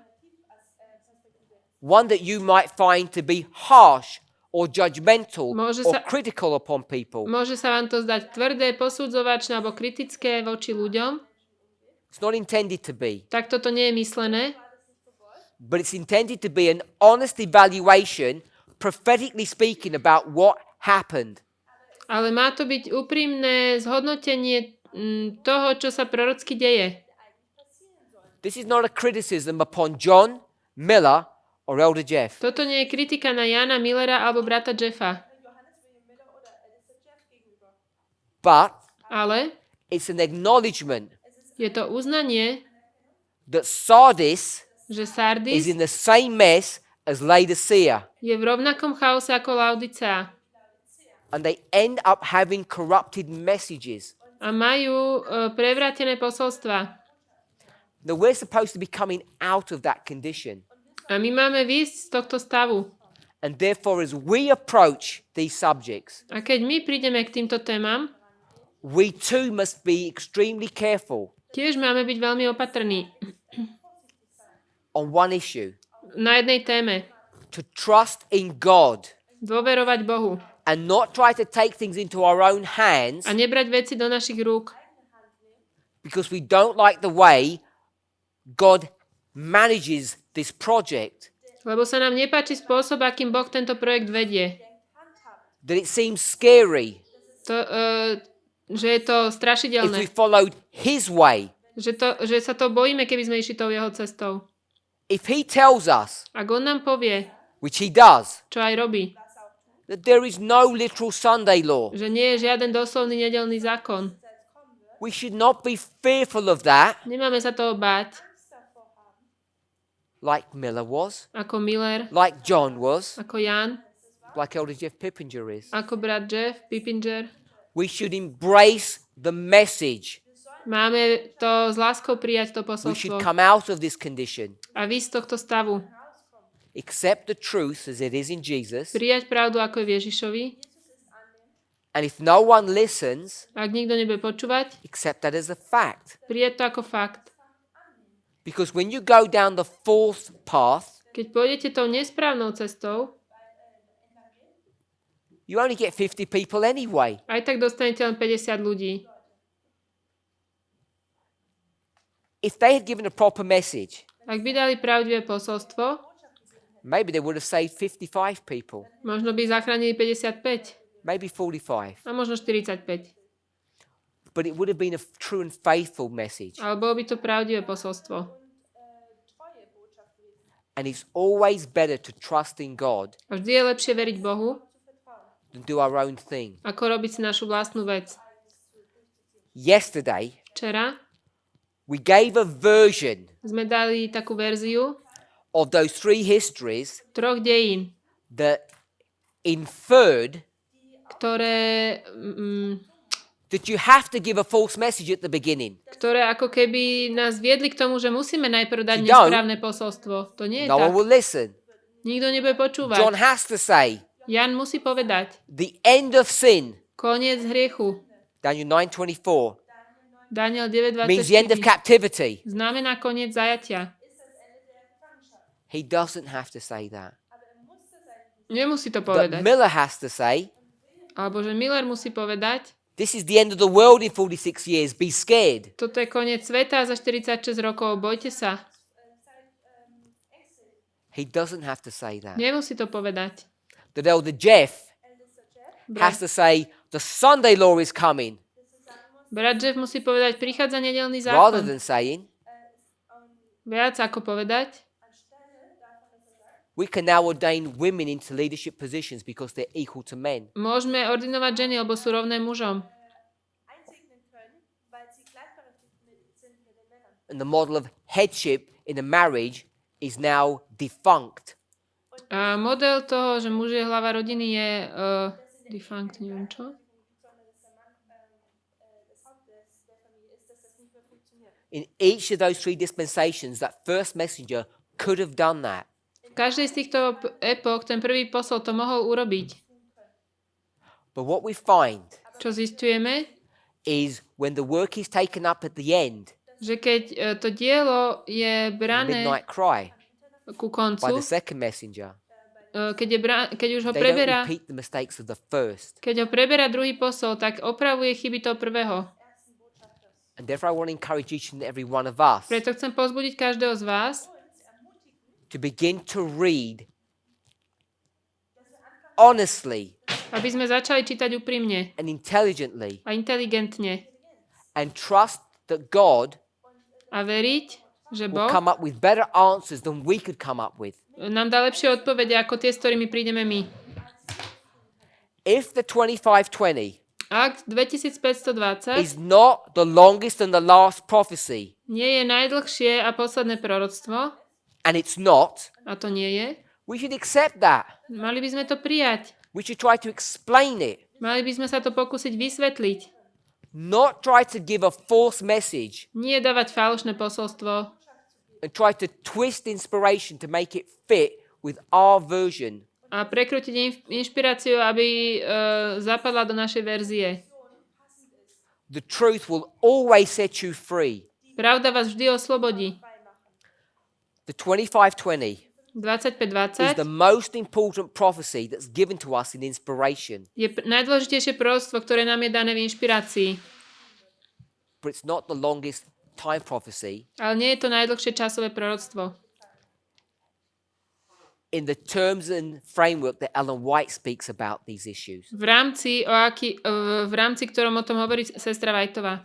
One that you might find to be harsh or judgmental Môže or sa- critical upon people. Môže sa vám to zdať tvrdé, posudzovačné alebo kritické voči ľuďom. It's not intended to be, Tak toto nie je myslené, but it's intended to be an honest evaluation, prophetically speaking, about what happened. ale má to byť úprimné zhodnotenie toho, čo sa prorocky deje. This is not a criticism upon John, Miller, or Elder Jeff. Toto nie je kritika na Jana Millera alebo brata Jeffa, But ale it's an acknowledgement je to uznanie, that Sardis že is Sardis in the same mess as Laodicea. je v rovnakom chaose ako Laodicea And they end up having corrupted messages. a majú prevrátené posolstva. Now we're supposed to be coming out of that condition. A my máme výjsť z tohto stavu. And therefore, as we approach these subjects, A keď my prídeme k týmto témam, we too must be extremely careful tiež máme byť veľmi opatrní on one issue. na jednej téme. To trust in God Dôverovať Bohu and not try to take things into our own hands a nebrať veci do našich rúk, because we don't like the way God manages this project. lebo sa nám nepáči spôsob, akým Boh tento projekt vedie. That it seems scary Že je to if we strašidelné. followed His way. Že sa to bojíme, keby sme išli tou jeho cestou. If He tells us, Ak on nám povie, which He does, čo aj robí, that there is no literal Sunday law, že nie je žiaden doslovný nedeľný zákon, we should not be fearful of that, nemáme sa toho báť, like Miller was, ako Miller, like John was, ako Jan, like Elder Jeff Pippinger is. ako brat Jeff Pippinger. We should embrace the message Máme to s láskou prijať to We should posolstvo come out of this condition, a výjsť z tohto stavu. accept the truth as it is in Jesus, Prijať pravdu, ako je v Ježišovi. and if no one listens, Ak nikto nebude počúvať, accept that as a fact. prijať to ako fakt. Because when you go down the fourth path, Keď pôjdete tou nesprávnou cestou, you only get 50 people anyway. aj tak dostanete len 50 ľudí. If they had given a proper message, Ak by dali pravdivé posolstvo, maybe they would have saved 55 people, možno by zachránili 55 maybe 45. a možno 45. But it would have been a true and faithful message. Ale bolo by to pravdivé posolstvo. And it's always better to trust in God A vždy je lepšie veriť Bohu, than do our own thing. ako robiť si našu vlastnú vec. Yesterday, Včera we gave a version sme dali takú verziu of those three histories 3 dejín, that inferred ktoré that you have to give a false message at the beginning. ktoré ako keby nás viedli k tomu, že musíme najprv dať You don't. nesprávne posolstvo. To nie je No one tak. will listen. Nikto nebude počúvať. John has to say, Jan musí povedať, the end of sin, koniec hriechu. Daniel 9:24, Daniel means the end of 9.24 captivity. znamená koniec zajatia. He doesn't have to say that. Nemusí to But povedať. Miller has to say, Alebo že Miller musí povedať, this is the end of the world in 46 years. Be scared. toto je koniec sveta za 46 rokov, bojte sa. He doesn't have to say that. Nemusí to povedať. That Elder Jeff has to say, the Sunday law is coming, Brat Jeff musí povedať, prichádza nedeľný rather zákon. than saying, Viac ako povedať, we can now ordain women into leadership positions because they're equal to men. môžeme ordinovať ženy, lebo sú rovné mužom. einsegnen können, weil sie gleichberechtigt sind mit den Männern. And the model of headship in a marriage is now defunct. A model toho, že muž je hlava rodiny, je defunct, neviem čo. In each of those three dispensations, that first messenger could have done that. V každej z týchto epok ten prvý posol to mohol urobiť. But what we find Čo zistujeme, is when the work is taken up at the end, že keď to dielo je the brané midnight cry ku by koncu, the second messenger, keď už ho they don't preberá, repeat the mistakes of the first. keď ho preberá druhý posol, tak opravuje chyby toho prvého. And therefore I want to encourage each and every one of us Preto chcem povzbudiť každého z vás, to begin to read honestly aby sme začali čítať úprimne and intelligently a inteligentne and trust that God a veriť, že will Boh come up with better answers than we could come up with. nám dá lepšie odpovede ako tie, s ktorými prídeme my. If the 2520 Akt 2520 is not the longest and the last prophecy, nie je najdlhšie a posledné proroctvo, and it's not, a to nie je, we should accept that. mali by sme to prijať. We should try to explain it, Mali by sme sa to pokúsiť vysvetliť. not try to give a false message Nie dávať falošné posolstvo and try to twist inspiration to make it fit with our version. a prekrútiť inšpiráciu, aby zapadla do našej verzie. The truth will always set you free. Pravda vás vždy oslobodí. The 2520 is 2520 the most important prophecy that's given to us in inspiration, je najdôležitejšie proroctvo, ktoré nám je dané v inšpirácii. but it's not the longest time prophecy Ale nie je to najdlhšie časové proroctvo. in the terms and framework that Ellen White speaks about these issues. V rámci, ktorom o tom hovorí sestra Whiteová.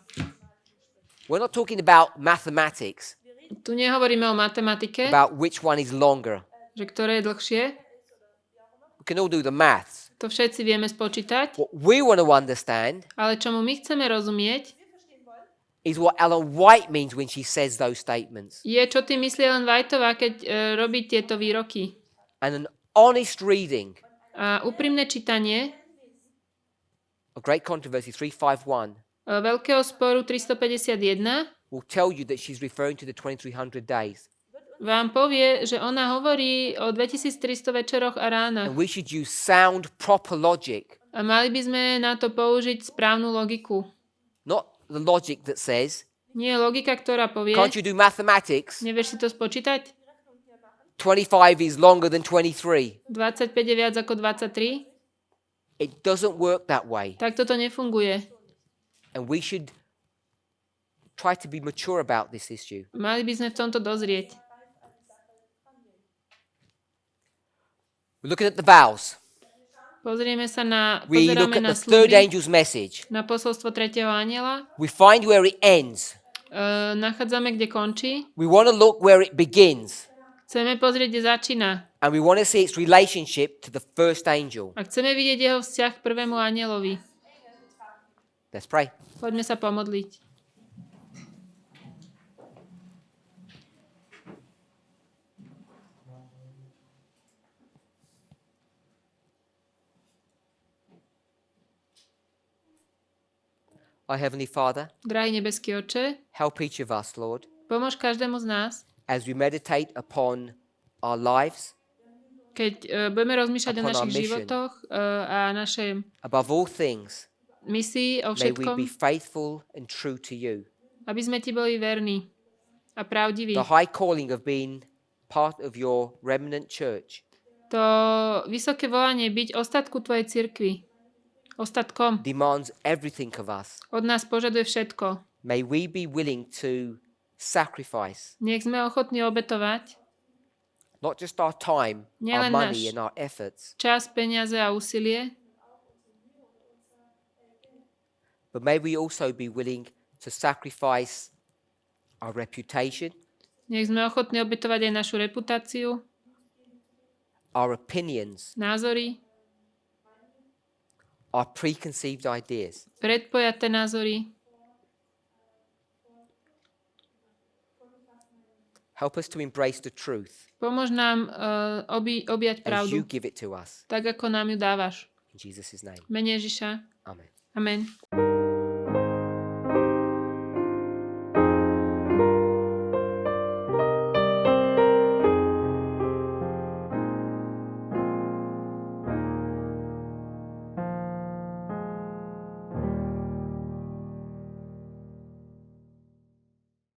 We're not talking about mathematics, Tu nehovoríme o matematike, about which one is longer. že ktoré je dlhšie. We can all do the maths. To všetci vieme spočítať. What we want to understand Ale čomu my chceme rozumieť, is what Ellen White means when she says those statements. je, čo tým myslí len Whiteová, keď robí tieto výroky. And an honest reading A úprimné čítanie of Great Controversy 351 Veľkého sporu 351 will tell you that she's referring to the 2300 days. vám povie, že ona hovorí o 2300 večeroch a ránach. And we should use sound, proper logic, A mali by sme na to použiť správnu logiku. not the logic that says, Nie logika, ktorá povie, can't you do mathematics? nevieš si to spočítať? 25 is longer than 23. 25 je viac ako 23? It doesn't work that way. Tak toto nefunguje. And we should try to be mature about this issue. Mali by sme v tomto dozrieť. We're looking at the vows. Pozrieme sa We look pozeráme at na the third sľuby, angel's message. na posolstvo tretieho anjela. We find where it ends. Nachádzame, kde končí. We want to look where it begins. Chceme pozrieť, kde začína. And we want to see its relationship to the first angel. A chceme vidieť jeho vzťah k prvému anjelovi. Let's pray. Poďme sa pomodliť. Our Heavenly Father, Drahý nebeský Otče, help each of us, Lord, pomôž každému z nás, as we meditate upon our lives, keď budeme rozmýšľať o Upon our našich mission. životoch a našej above all things, misii, o may we všetkom, be faithful and true to you. aby sme ti boli verní a pravdiví. The high calling of being part of your remnant church To vysoké volanie byť ostatku tvojej cirkvi, ostatkom, demands everything of us. od nás požaduje všetko. May we be willing to sacrifice Nech sme ochotní obetovať not just our time, our Nielen money, náš and our efforts, čas, peniaze a úsilie, but may we also be willing to sacrifice our reputation, nech sme ochotní obetovať aj našu reputáciu, our opinions, názory, our preconceived ideas. predpojaté názory. Help us to embrace the truth Pomôž nám objať as you pravdu, give it to us. tak ako nám ju dávaš. In Jesus' name. V mene Ježiša. Amen. Amen.